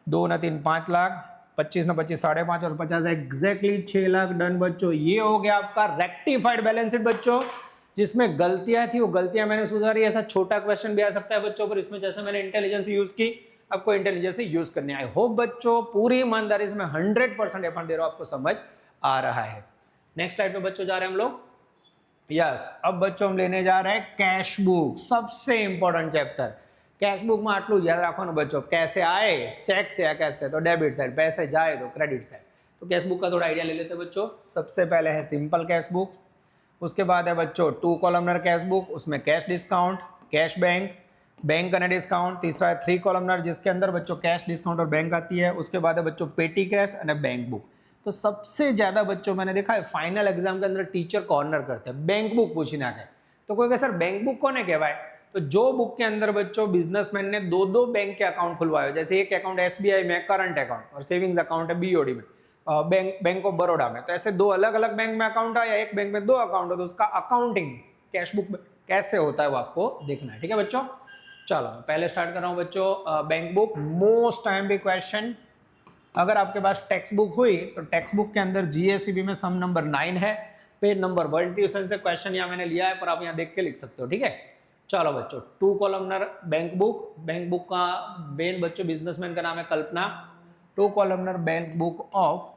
2 न 3 5 लाख, 25 न 25 5.5 और 50 एग्जैक्टली 6 लाख। डन बच्चों, ये हो गया आपका रेक्टिफाइड बैलेंस शीट बच्चों। जिसमें गलतियां थी वो गलतियां मैंने सुधारी। ऐसा छोटा क्वेश्चन भी आ सकता है बच्चों, पर इसमें जैसे मैंने इंटेलिजेंस यूज की, आपको इंटेलिजेंस यूज करनी है। आई होप बच्चों पूरी ईमानदारी से मैं 100% एफर्ट दे रहा हूं, आपको समझ आ रहा है। नेक्स्ट स्लाइड पे बच्चों जा रहे हैं हम लोग। यस, अब बच्चों हम लेने जा रहे हैं कैश बुक, सबसे इंपॉर्टेंट चैप्टर। कैश बुक में आटलू याद रखो ना बच्चों, कैसे आए चेक से या कैसे, तो डेबिट साइड, पैसे जाए तो क्रेडिट साइड। तो कैश बुक का थोड़ा आइडिया ले लेते हैं बच्चों। सबसे पहले है सिंपल कैश बुक, उसके बाद है बच्चों 2 कॉलमनर कैश बुक, उसमें cash discount, cash bank, bank का डिस्काउंट। तीसरा है 3 कॉलमनर जिसके अंदर बच्चों कैश डिस्काउंट और बैंक आती है। उसके बाद है बच्चों पेटी कैश और बैंक बुक। तो सबसे ज्यादा बच्चों मैंने देखा है फाइनल एग्जाम के अंदर टीचर कॉर्नर करते हैं बैंक बुक पूछना है। तो कोई कहे सर बैंक बुक कौन है कहवाए, तो जो बुक के अंदर बच्चों बिजनेसमैन ने 2 बैंक के अकाउंट खुलवाए, जैसे एक अकाउंट एसबीआई में करंट अकाउंट और सेविंग्स अकाउंट है बीओडी में, बैंक ऑफ बड़ौदा में, तो ऐसे 2 अलग अलग बैंक में अकाउंट है या एक बैंक में 2 अकाउंट है, तो उसका अकाउंटिंग कैश बुक में कैसे होता है वो आपको देखना है। ठीक है बच्चों, चलो पहले स्टार्ट कर रहा हूं बच्चों बैंक बुक। मोस्ट टाइम भी क्वेश्चन, अगर आपके पास टेक्स्ट बुक हुई तो टेक्स्ट बुक के अंदर जीएससीबी में सम नंबर 9 है, पेज नंबर 1 ट्यूशन से क्वेश्चन यहाँ मैंने लिया है, पर आप यहाँ देख के लिख सकते हो। ठीक है, चलो बच्चों 2 कॉलमनर बैंक बुक का मेन बच्चों बिजनेसमैन का नाम है कल्पना, 2 कॉलमनर बैंक बुक ऑफ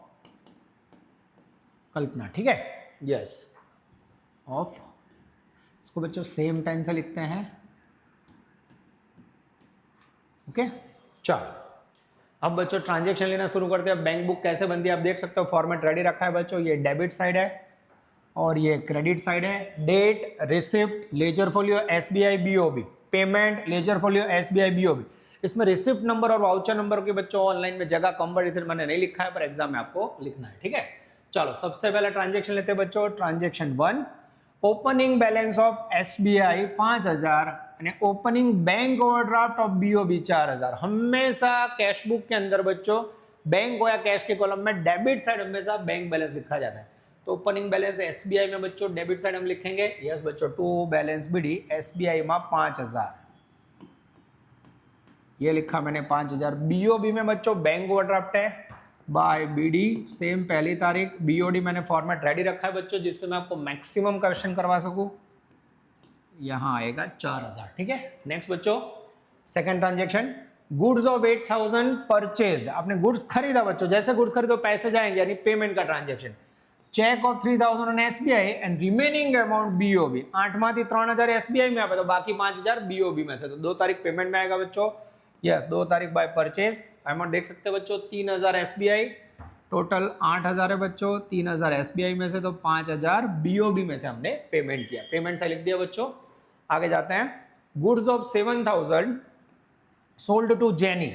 कल्पना। ठीक है, यस ऑफ, इसको बच्चों सेम टाइम से लिखते हैं। ओके, चलो अब बच्चों ट्रांजैक्शन लेना शुरू करते हैं। बैंक बुक कैसे बनती है आप देख सकते हो, फॉर्मेट रेडी रखा है बच्चों। ये डेबिट साइड है और ये क्रेडिट साइड है। Date, receipt, ledger folio, SBI BOB, payment, ledger folio, SBI BOB. इसमें रिसिप्ट नंबर और वाउचर नंबर के बच्चों ऑनलाइन में जगह कम बड़ी थी, मैंने नहीं लिखा है, पर एग्जाम में आपको लिखना है। ठीक है, चलो सबसे पहले ट्रांजेक्शन लेते हैं बच्चों। Transaction 1, opening balance of SBI 5000 અને opening bank overdraft of BOB 4000। हमेशा कैश बुक के अंदर बच्चों बैंक हो या कैश के कॉलम में डेबिट साइड हमेशा बैंक बैलेंस लिखा जाता है। तो ओपनिंग बैलेंस एसबीआई में बच्चों डेबिट साइड हम लिखेंगे, यस बच्चों, टू बैलेंस बीडी एसबीआई में 5000, ये लिखा मैंने 5000। बीओबी में बच्चों बैंक ओवरड्राफ्ट है बाय बीडी, सेम पहली तारीख। बीओडी मैंने फॉर्मेट रेडी रखा है बच्चों, जिससे मैं आपको मैक्सिमम क्वेश्चन करवा सकूं। यहां आएगा 4000। ठीक है, नेक्स्ट बच्चों second transaction, goods of 8000 purchased. आपने गुड्स खरीदा बच्चों, जैसे गुड्स खरीदो पैसे जाएंगे, यानी पेमेंट का transaction. Cheque of 3000 on SBI and remaining amount BOB. 8 मांथी 3000 एसबीआई में आपे, तो बाकी 5000 बीओबी में से, तो 2 तारीख पेमेंट में आएगा बच्चों। यस, 2 तारीख बाय परचेज। अमाउंट देख सकते हैं बच्चों 3000 एसबीआई, टोटल 8000 है बच्चों। 3000 एसबीआई में से, तो 5000 बीओबी में से हमने पेमेंट किया, पेमेंट से लिख दिया बच्चों। आगे जाते हैं, goods of 7000 sold to Jenny.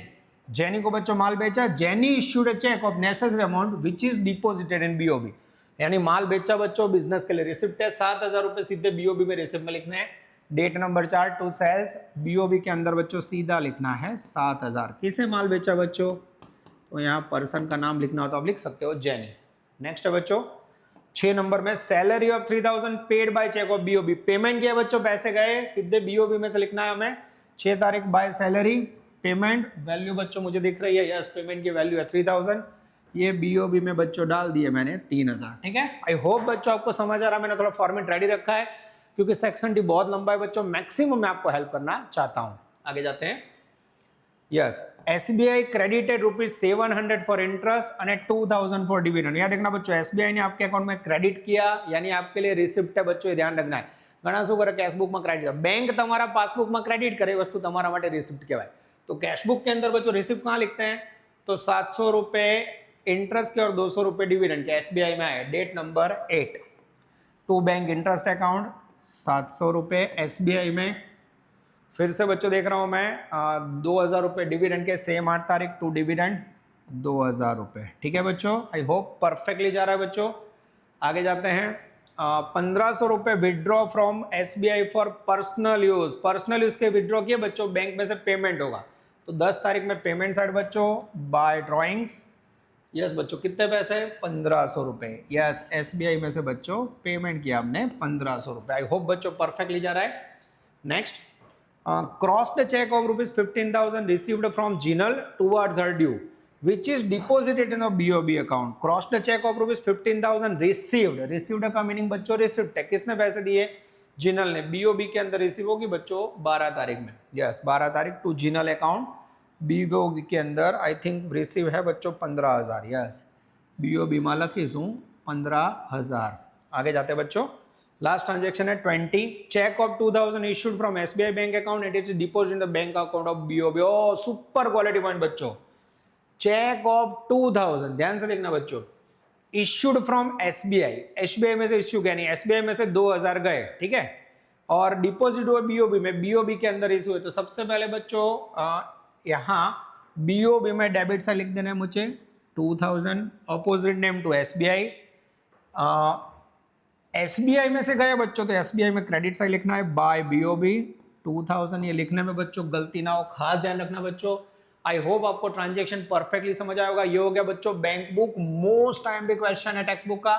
Jenny को बच्चों माल बेचा, Jenny issued a cheque of necessary amount which is deposited in BOB. यानी माल बेचा बच्चों बिजनेस के लिए, रिसिप्ट है 7000 रुपए सीधे बीओबी में रिसिप्ट में लिखने हैं। Date number 4 to sales, BOB के अंदर बच्चों सीधा लिखना है 7000। किसे माल बेचा बच्चों, तो यहाँ पर्सन का नाम लिखना हो तो आप लिख सकते हो जेनी। नेक्स्ट है बच्चों 6 नंबर में, salary of 3000 paid by cheque of BOB. Payment किया बच्चों, पैसे गए, सीधे बीओबी में से लिखना है हमें। 6 तारीख बाय सैलरी, पेमेंट, वैल्यू बच्चों मुझे दिख रही है, यस पेमेंट की वैल्यू है 3000। ये बीओबी में बच्चों डाल दिए मैंने 3000। ठीक है, आई होप बच्चों आपको समझ आ रहा है। मैंने थोड़ा फॉर्मेट रेडी रखा है क्योंकि सेक्शन डी बहुत लंबा है बच्चों, मैक्सिमम मैं आपको हेल्प करना चाहता हूं। आगे जाते हैं। Yes, SBI credited ₹700 for interest and 2000 for dividend. यहाँ देखना बच्चों, एसबीआई ने आपके अकाउंट में क्रेडिट किया, यानी आपके लिए रिसिप्ट है बच्चों, ये ध्यान रखना है। घना शू करे कैश बुक में क्रेडिट, बैंक तमारा पासबुक में क्रेडिट करे, वस्तु तमारा माटे रिसिप्ट कहवाय। तो कैश बुक के अंदर बच्चों रिसिप्ट कहाँ लिखते हैं, तो 700 रुपए इंटरेस्ट के और 200 रुपए डिविडेंड के एसबीआई में आए। Date number 8, to bank interest account 700 रुपए एसबीआई में। फिर से बच्चों देख रहा हूं मैं 2000 रुपए डिविडेंड के, सेम 8 तारीख टू डिविडेंड 2000 रुपए। ठीक है बच्चों, आई होप परफेक्टली जा रहा है बच्चों। आगे जाते हैं। 1500 रुपए withdraw from SBI for personal use. Personal use के विड्रॉ किए बच्चों, बैंक में से पेमेंट होगा तो 10 तारीख में पेमेंट साइड बच्चों बाय ड्रॉइंग्स। यस बच्चों, कितने पैसे? 1500 रुपए। यस, SBI में से बच्चों पेमेंट किया हमने 1500 रुपए। आई होप बच्चों परफेक्टली जा रहा है। Next, cross the cheque of ₹15,000 received from Jinal towards her due which is deposited in a BOB account. Cross the check of ₹15,000 received. Received का मीनिंग बच्चों रिसिप्ट है। किसने पैसे दिए? जिनल ने। BOB के अंदर रिसीव होगी बच्चों 12 तारीख में। यस, 12 तारीख टू जिनल अकाउंट। BOB के अंदर आई थिंक रिसीव है बच्चों 15,000। यस, BOB माला किस हूँ 15,000। आगे जाते हैं बच्चों। लास्ट ट्रांजेक्शन है 20। Cheque of 2,000 issued from SBI bank account, it is deposit in the bank account of BOB। Oh super quality point बच्चों। चेक ऑफ 2000, ध्यान से देखना बच्चों, इश्यूड फ्रॉम SBI में से इश्यू क्या नहीं, SBI में से 2000 गए, ठीक है, और डिपॉजिट हुआ BOB में, BOB के अंदर इश्यू है। तो सबसे पहले बच्चों यहाँ BOB में डेबिट से लिख देना है मुझे 2000, opposite name to SBI। SBI में से गए बच्चों तो SBI में क्रेडिट साइड लिखना है बाय BOB 2000। ये लिखने में बच्चों गलती ना हो, खास ध्यान रखना बच्चों। आई होप आपको ट्रांजेक्शन परफेक्टली समझ आया होगा। ये हो गया बच्चों बैंक बुक, मोस्ट टाइम पे क्वेश्चन है टेक्स्ट बुक का।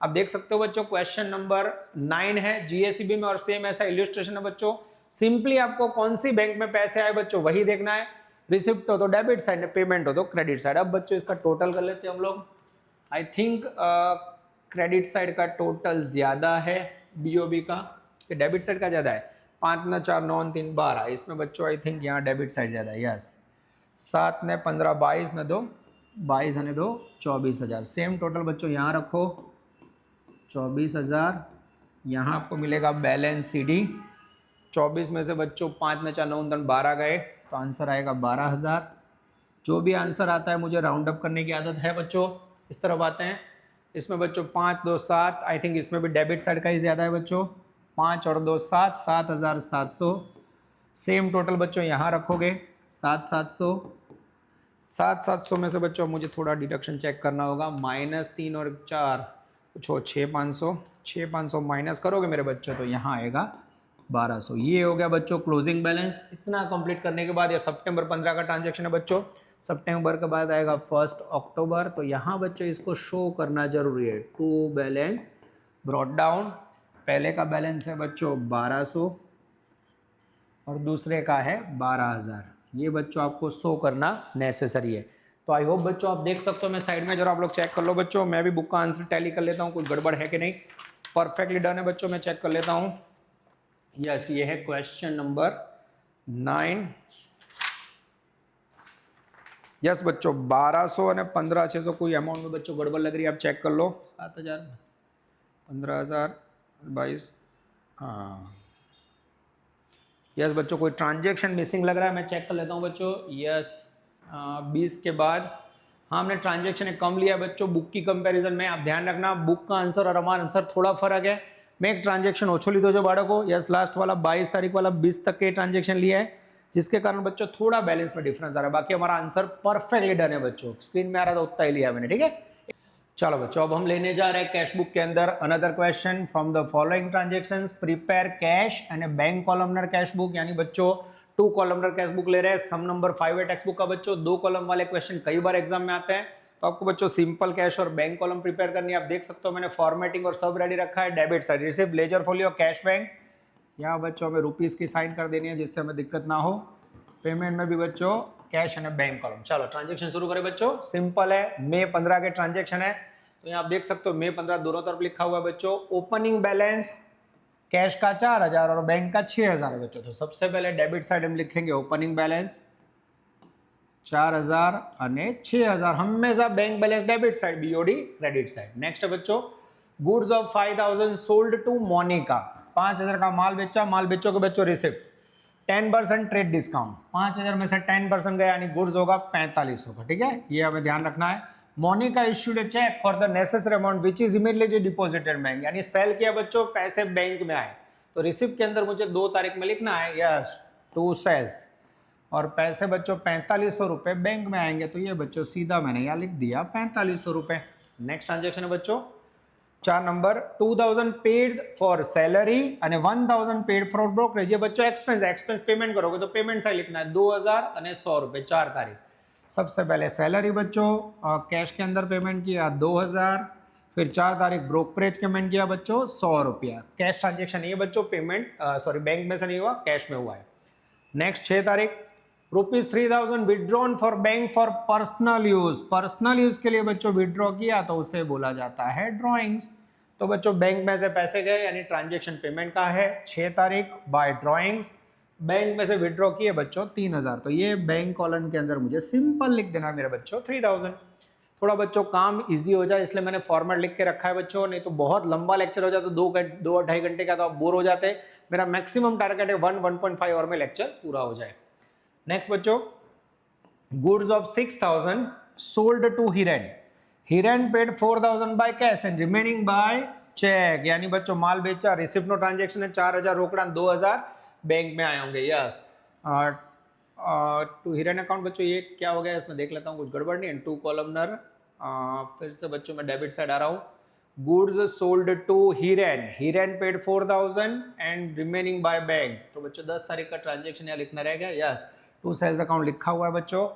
आप देख सकते हो बच्चों, क्वेश्चन नंबर 9 है GSEB में और सेम ऐसा इलस्ट्रेशन है बच्चों। सिंपली आपको कौन सी बैंक में पैसे आए बच्चों वही देखना है। रिसिप्ट हो तो डेबिट साइड, पेमेंट हो तो क्रेडिट साइड। अब बच्चों इसका टोटल कर लेते हैं हम लोग। आई थिंक क्रेडिट साइड का टोटल ज्यादा है BOB का, डेबिट साइड का ज्यादा है। 5 न 4 9 3 12, इसमें बच्चों आई थिंक यहाँ डेबिट साइड ज्यादा है। यस, 7 ने 15 22 ने 2 22 ने 2 24,000। सेम टोटल बच्चों यहाँ रखो 24,000। यहाँ आपको मिलेगा बैलेंस CD। 24 में से बच्चों 5 ने 4 9 3 12 गए तो आंसर आएगा 12,000। जो भी आंसर आता है मुझे राउंड अप करने की आदत है बच्चों। इस तरफ आते हैं, इसमें बच्चों 5 2 7, आई थिंक इसमें भी डेबिट साइड का ही ज़्यादा है बच्चों। 5 और 2 7, 7,700। सेम टोटल बच्चों यहाँ रखोगे 7,700 में से बच्चों मुझे थोड़ा डिडक्शन चेक करना होगा। -3 और 4 कुछ हो 6,500 माइनस करोगे मेरे बच्चों तो यहाँ आएगा 1,200। ये हो गया बच्चों क्लोजिंग बैलेंस। इतना कंप्लीट करने के बाद ये सितंबर 15 का ट्रांजेक्शन है बच्चों। सितंबर के बाद आएगा 1 अक्टूबर। तो यहाँ बच्चों इसको शो करना जरूरी है। To balance brought down. पहले का बैलेंस है बच्चों 1,200 और दूसरे का है 12,000। ये बच्चों आपको शो करना नेसेसरी है। तो आई होप बच्चों आप देख सकते हो। मैं साइड में जरा आप लोग चेक कर लो बच्चों। मैं भी बुक का आंसर टैली कर लेता हूँ, कुछ गड़बड़ है कि नहीं। परफेक्टली डन है बच्चों, मैं चेक कर लेता हूँ। यस, ये है क्वेश्चन नंबर 9। यस बच्चों, 1200 और 15,600 कोई अमाउंट में बच्चों गड़बड़ लग रही है, आप चेक कर लो। 7,000 15,000 22, हाँ। यस बच्चों, कोई ट्रांजेक्शन मिसिंग लग रहा है, मैं चेक कर लेता हूँ बच्चों। यस, 20 के बाद हाँ हमने ट्रांजेक्शन कम लिया है बच्चों बुक की कंपैरिजन में। आप ध्यान रखना, बुक का आंसर और हमारा आंसर थोड़ा फर्क है। मैं एक ट्रांजेक्शन ओछो लीधो जो बाड़ो को। यस, लास्ट वाला 22 तारीख वाला 20 तक के ट्रांजेक्शन लिया है, जिसके कारण बच्चों थोड़ा बैलेंस में डिफरेंस आ रहा है। बाकी हमारा आंसर परफेक्टली डन है बच्चों। स्क्रीन में आ रहा था उतना ही लिया मैंने, ठीक है। चलो बच्चों, अब हम लेने जा रहे हैं कैश बुक के अंदर another question from the following transactions. Prepare cash and bank columnar cash book, यानी बच्चों 2 कॉलमनर कैश बुक ले रहे हैं। सम नंबर 5 है टेक्स्ट बुक का बच्चों। 2 कॉलम वाले क्वेश्चन कई बार एग्जाम में आते हैं, तो आपको बच्चों सिंपल कैश और बैंक कॉलम प्रिपेयर करनी है। आप देख सकते हो मैंने फॉर्मेटिंग और सब रेडी रखा है। Debit side receipt, ledger folio, cash bank. यहाँ बच्चों हमें रुपीज की साइन कर देनी है जिससे हमें दिक्कत ना हो। पेमेंट में भी बच्चों कैश एंड बैंक कॉलम। चलो ट्रांजेक्शन शुरू करें बच्चों। सिंपल है, मई 15 के ट्रांजेक्शन है, तो यहाँ आप देख सकते हो मई 15 दोनों तरफ लिखा हुआ है बच्चों। ओपनिंग बैलेंस कैश का 4,000 और बैंक का 6,000 है बच्चों। तो सबसे पहले डेबिट साइड हम लिखेंगे ओपनिंग बैलेंस 4,000 અને 6,000। हमेशा bank balance debit side, BOD credit side. Next है बच्चों, goods of 5,000 sold to Monica. 5,000 का माल बेचा, माल बेचो के बच्चों रिसिप्ट। 10% ट्रेड डिस्काउंट, 5,000 में से 10% गया यानी गुड्स होगा 4500 का, ठीक है। ये हमें ध्यान रखना है। Monica issued a cheque for the necessary amount which is immediately deposited bank, यानी सेल किया बच्चों, पैसे बैंक में आए। तो रिसिप्ट के अंदर मुझे 2 तारीख में लिखना है। यस, 2 सेल्स और पैसे बच्चों 4500 रुपये बैंक में आएंगे। तो ये बच्चों सीधा मैंने यहाँ लिख दिया 4500 रुपये। नेक्स्ट ट्रांजेक्शन है बच्चों, 4 नंबर 2000 पेड फॉर सैलरी અને 1000 पेड फॉर ब्रोकरेज. ये बच्चों एक्सपेंस पेमेंट करोगे तो पेमेंट साइड लिखना है 2000 અને 100 रुपए 4 तारीख. सबसे पहले सैलरी बच्चों कैश के अंदर पेमेंट किया 2000, फिर 4 तारीख ब्रोकरेज पेमेंट किया बच्चों 100 रुपया. कैश ट्रांजेक्शन नहीं है बच्चों, पेमेंट सॉरी बैंक में से नहीं हुआ, कैश में हुआ है. नेक्स्ट 6 तारीख ₹3000 withdrawn for bank for personal use. Personal use के लिए बच्चों विड्रॉ किया तो उसे बोला जाता है ड्रॉइंग्स. तो बच्चों बैंक में से पैसे गए यानी ट्रांजेक्शन पेमेंट का है. 6 तारीख बाय ड्रॉइंग्स, बैंक में से विड्रॉ किए बच्चों 3000. तो ये बैंक कॉलम के अंदर मुझे सिंपल लिख देना मेरे बच्चों 3000. थोड़ा बच्चों काम इजी हो जाए इसलिए मैंने फॉर्मेट लिख के रखा है बच्चों, नहीं तो बहुत लंबा लेक्चर हो जाता तो 2-2.5 घंटे का तो आप बोर हो जाते. मेरा मैक्सिमम टारगेट है 1-1.5 आवर में लेक्चर पूरा हो जाए. नेक्स्ट बच्चों goods of 6000 sold to Hiren. Hiren paid 4000 by cash and remaining by cheque. यानी बच्चों माल बेचा, रिसिप्ट नो ट्रांजेक्शन है, 4000 रोकड़ा, 2000 बैंक में आए होंगे. यस टू हिरेन अकाउंट बच्चों ये क्या हो गया इसमें देख लेता हूँ, कुछ गड़बड़ नहीं है. 2 कॉलमनर फिर से बच्चों मैं डेबिट साइड आ रहा हूँ. Goods sold to Hiren, Hiren paid 4000 and remaining by bank. तो बच्चों 10 तारीख का ट्रांजेक्शन यहाँ लिखना रह गया. यस टू सेल्स अकाउंट लिखा हुआ है बच्चों.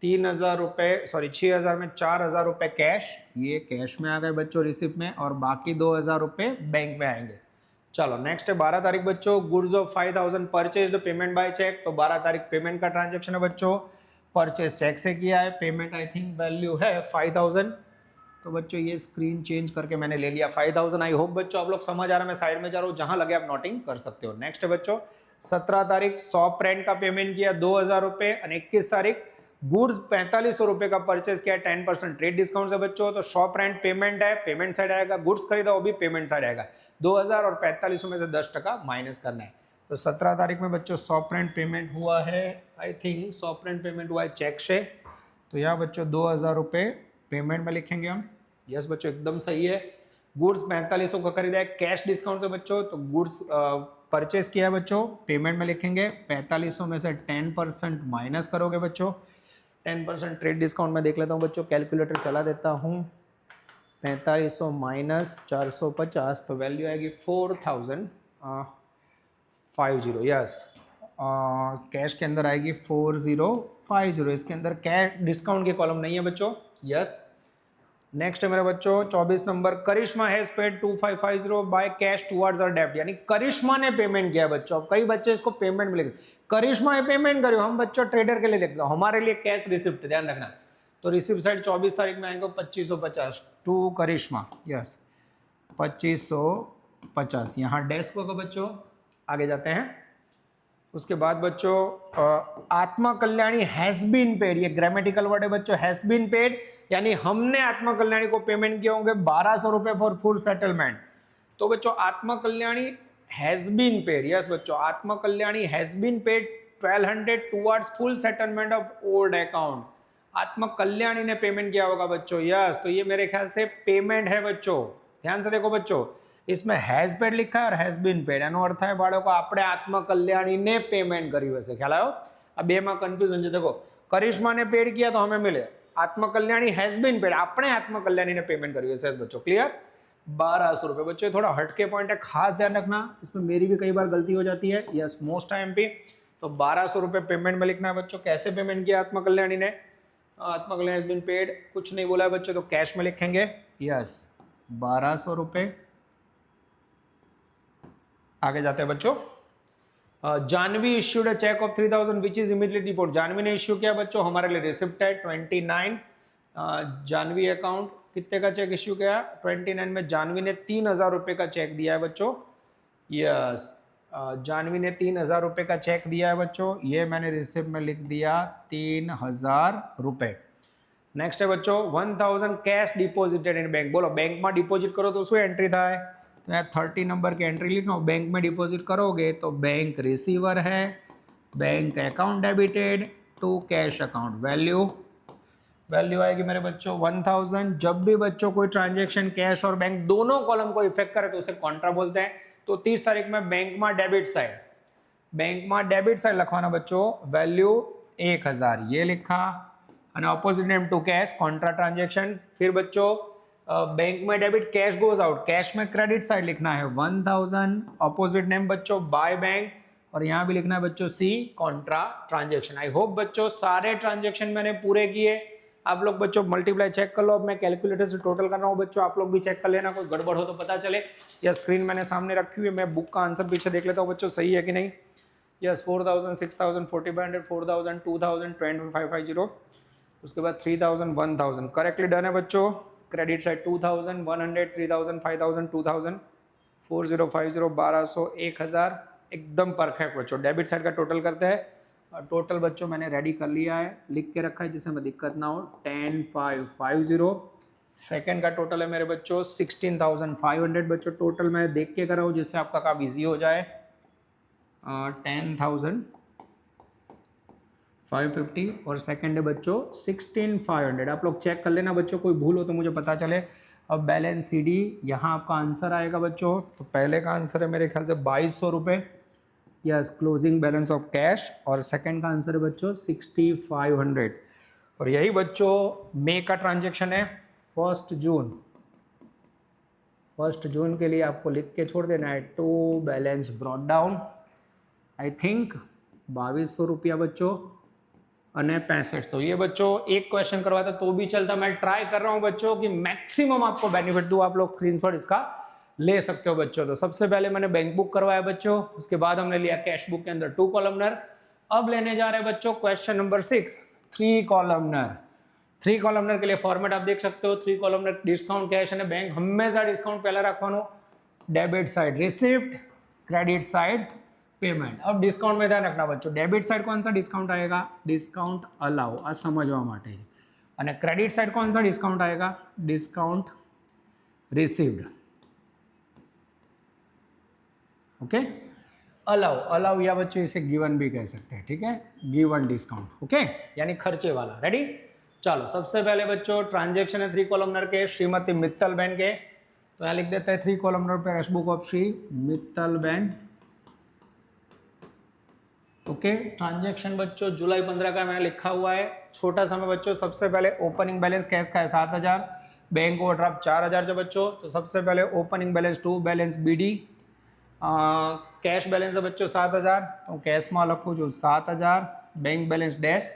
3000 रुपये सॉरी 6000 में 4000 रुपये कैश, ये कैश में आ गए बच्चों रिसिप्ट में, और बाकी 2000 रुपये बैंक में आएंगे. चलो नेक्स्ट है 12 तारीख बच्चों goods of 5000 purchased payment by cheque. तो 12 तारीख पेमेंट का ट्रांजेक्शन है बच्चों, परचेज चेक से किया है, पेमेंट आई थिंक वैल्यू है 5000. तो बच्चों ये स्क्रीन चेंज करके मैंने ले लिया 5000. आई होप बच्चों आप लोग समझ आ रहा है, मैं साइड में जा रहा हूँ, जहां लगे आप नोटिंग कर सकते हो. नेक्स्ट है बच्चों 17 तारीख शॉप रेंट का पेमेंट किया 2000 रुपये, और 21 तारीख गुड्स 4500 रुपये का परचेज किया 10% ट्रेड डिस्काउंट से बच्चों. तो शॉप रेंट पेमेंट है, पेमेंट साइड आएगा, गुड्स खरीदा वो भी पेमेंट साइड आएगा. 2000 और 4500 में से 10% माइनस करना है. तो 17 तारीख में बच्चों शॉप रेंट पेमेंट हुआ है, I think shop rent payment हुआ है चेक से. तो यहाँ बच्चों 2000 रुपये पेमेंट में लिखेंगे हम. यस बच्चों एकदम सही है. गुड्स 4500 का खरीदा है कैश डिस्काउंट से बच्चों, तो गुड्स परचेज किया है बच्चों, पेमेंट में लिखेंगे. 4500 में से 10% माइनस करोगे बच्चों. 10% ट्रेड डिस्काउंट में देख लेता हूँ बच्चों, कैलकुलेटर चला देता हूँ. 4500 माइनस 450 तो वैल्यू आएगी 4050. यस कैश के अंदर आएगी 4050. इसके अंदर कैश डिस्काउंट के कॉलम नहीं है बच्चों. यस नेक्स्ट है मेरे बच्चों 24 number Karishma has paid 2550 by cash towards her डेब्ट. यानी करिश्मा ने पेमेंट किया बच्चों. अब कई बच्चे इसको पेमेंट में लिखते, करिश्मा ने पेमेंट करी, हम बच्चों ट्रेडर के लिए लिखते हैं, हमारे लिए कैश रिसिप्ट ध्यान रखना. तो रिसिप्ट साइड 24 तारीख में आएंगे 2550 टू करिश्मा. यस 2550 यहाँ डैश होगा बच्चों. आगे जाते हैं. उसके बाद बच्चों Atma Kalyani has been paid. ये ग्रामेटिकल वर्ड है बच्चों, हैज बीन पेड यानी हमने आत्मा कल्याणी को पेमेंट किए होंगे 1200 रुपए फॉर फुल सेटलमेंट. तो बच्चों Atma Kalyani has been paid. Yes बच्चों Atma Kalyani has been paid 1200 towards full settlement of old account. Atma Kalyani ने पेमेंट किया होगा बच्चों. यस तो ये मेरे ख्याल से पेमेंट है बच्चों. ध्यान से देखो बच्चों, इसमें हैज पेड लिखा है और हैज बीन पेड, એનો અર્થ થાય બાળકો આપણે આત્મા કલ્યાણીને પેમેન્ટ કર્યું હશે. ખ્યાલ આવ્યો? આ બેમાં કન્ફ્યુઝન છે. देखो કરિશ્માને પેડ किया तो हमें मिले, आत्मा कल्याणी हैज बीन पेड આપણે આત્મા કલ્યાણીને पेमेंट કર્યું હશે बच्चों. क्लियर? 1200 रुपए बच्चों. थोड़ा हटके पॉइंट है, खास ध्यान रखना, इसमें मेरी भी कई बार गलती हो जाती है. यस मोस्ट टाइम पे. तो 1200 रुपए पेमेंट में लिखना है बच्चों. कैसे पेमेंट किया आत्मा कल्याणी ने? आत्मा कल्याणी हैज बीन पेड कुछ नहीं बोला है बच्चों, तो कैश में लिखेंगे. यस 1200 रुपए. आगे जाते हैं बच्चों. Janvi issued a cheque of 3000 which is immediately report. Janvi ने इश्यू किया बच्चों, हमारे लिए रिसिप्ट है 29. जानवी अकाउंट कितने का चेक इश्यू किया? 29 में जानवी ने 3000 रुपये का चेक दिया है बच्चों. यस जानवी ने 3000 रुपये का चेक दिया है बच्चों. ये मैंने रिसिप्ट में लिख दिया 3000 रुपये. नेक्स्ट है बच्चों 1000 कैश डिपोजिटेड इन बैंक. बोलो बैंक में डिपोजिट करो तो शू एंट्री थाय? तो यहाँ 30 नंबर की एंट्री लिखो. बैंक में डिपॉजिट करोगे तो बैंक रिसीवर है, bank account debited to cash account. Value आएगी मेरे बच्चों 1000. जब भी बच्चों कोई ट्रांजेक्शन कैश और बैंक दोनों कॉलम को इफेक्ट करे तो उसे कॉन्ट्रा बोलते हैं. तो 30 तारीख में बैंक में डेबिट साइड लखवाना बच्चों. वैल्यू 1000 ये लिखा, और opposite name to cash contra transaction. फिर बच्चों बैंक में debit, cash goes out, cash में क्रेडिट साइड लिखना है 1000, अपोजिट नेम बच्चों बाय बैंक, और यहाँ भी लिखना है बच्चों C contra transaction. I hope बच्चों सारे ट्रांजेक्शन मैंने पूरे किए। आप लोग बच्चों मल्टीप्लाई चेक कर लो। अब मैं कैलकुलेटर से टोटल कर रहा हूँ बच्चों, आप लोग भी चेक कर लेना, कोई गड़बड़ हो तो पता चले। या स्क्रीन मैंने सामने रखी हुई है, मैं बुक का आंसर पीछे देख लेता हूँ बच्चों सही है कि नहीं। यस 4000, 6000, 4500, 4000, 2000, 2550, उसके बाद 3000, 1000 करेक्टली डन है बच्चों। क्रेडिट साइड 2000, 100, 3000, 5000, 2000, 4050, 1200, 1000 एकदम परफेक्ट बच्चों। डेबिट साइड का टोटल करते हैं। टोटल बच्चों मैंने रेडी कर लिया है, लिख के रखा है जिससे हमें दिक्कत ना हो। 10550। सेकंड का टोटल है मेरे बच्चों 16500 बच्चों। टोटल मैं देख के कर रहा हूँ जिससे आपका काम ईजी हो जाए। 10,550 और सेकंड है बच्चों 16500। आप लोग चेक कर लेना बच्चों, कोई भूल हो तो मुझे पता चले। अब बैलेंस सी डी, यहाँ आपका आंसर आएगा बच्चों। तो पहले का आंसर है मेरे ख्याल से 2200 रुपये, yes closing balance of cash. और सेकंड का आंसर है बच्चों 6500। और यही बच्चों मई का ट्रांजेक्शन है 1 जून। 1 जून के लिए आपको लिख के छोड़ देना है to balance brought down I think 2200 रुपया बच्चों અને 65। तो ये बच्चों एक क्वेश्चन करवाता तो भी चलता। मैं ट्राई कर रहा हूं बच्चों कि मैक्सिमम आपको बेनिफिट दूं। आप लोग स्क्रीनशॉट इसका ले सकते हो बच्चों। तो सबसे पहले मैंने बैंक बुक करवाया बच्चों, उसके बाद हमने लिया कैश बुक के अंदर 2 कॉलमनर। अब लेने जा रहे हैं बच्चों क्वेश्चन नंबर 6 3 कॉलमनर। 3 कॉलमनर के लिए फॉर्मेट आप देख सकते हो। 3 कॉलमनर डिस्काउंट कैश અને बैंक હંમેશા ડિસ્કાઉન્ટ પહેલા રાખવાનો। Debit side receipt, credit side payment. अब डिस्काउंट में ध्यान रखना बच्चों, डेबिट साइड कौन सा डिस्काउंट आएगा, डिस्काउंट अलाउ, आ समझवा માટે છે। અને क्रेडिट साइड कौन सा डिस्काउंट आएगा, discount received. Okay allow, allow या बच्चों इसे गिवन भी कह सकते हैं, ठीक है, गिवन डिस्काउंट। ओके यानी खर्चे वाला। रेडी, चलो सबसे पहले बच्चों ट्रांजेक्शन है 3 कॉलमनर के श्रीमती मित्तल बहन के। तो यहाँ लिख देते हैं 3 कॉलमनर पे cash book of Shri Mittal बहन। ओके ट्रांजेक्शन बच्चों जुलाई 15 का मैंने लिखा हुआ है। छोटा सा में बच्चों सबसे पहले ओपनिंग बैलेंस कैश का है 7000, बैंक ओवरड्राफ्ट 4000 जो बच्चों। तो सबसे पहले opening balance to balance BD, cash balance है बच्चों 7000, तो कैश में लखू जो 7000, बैंक बैलेंस डैश।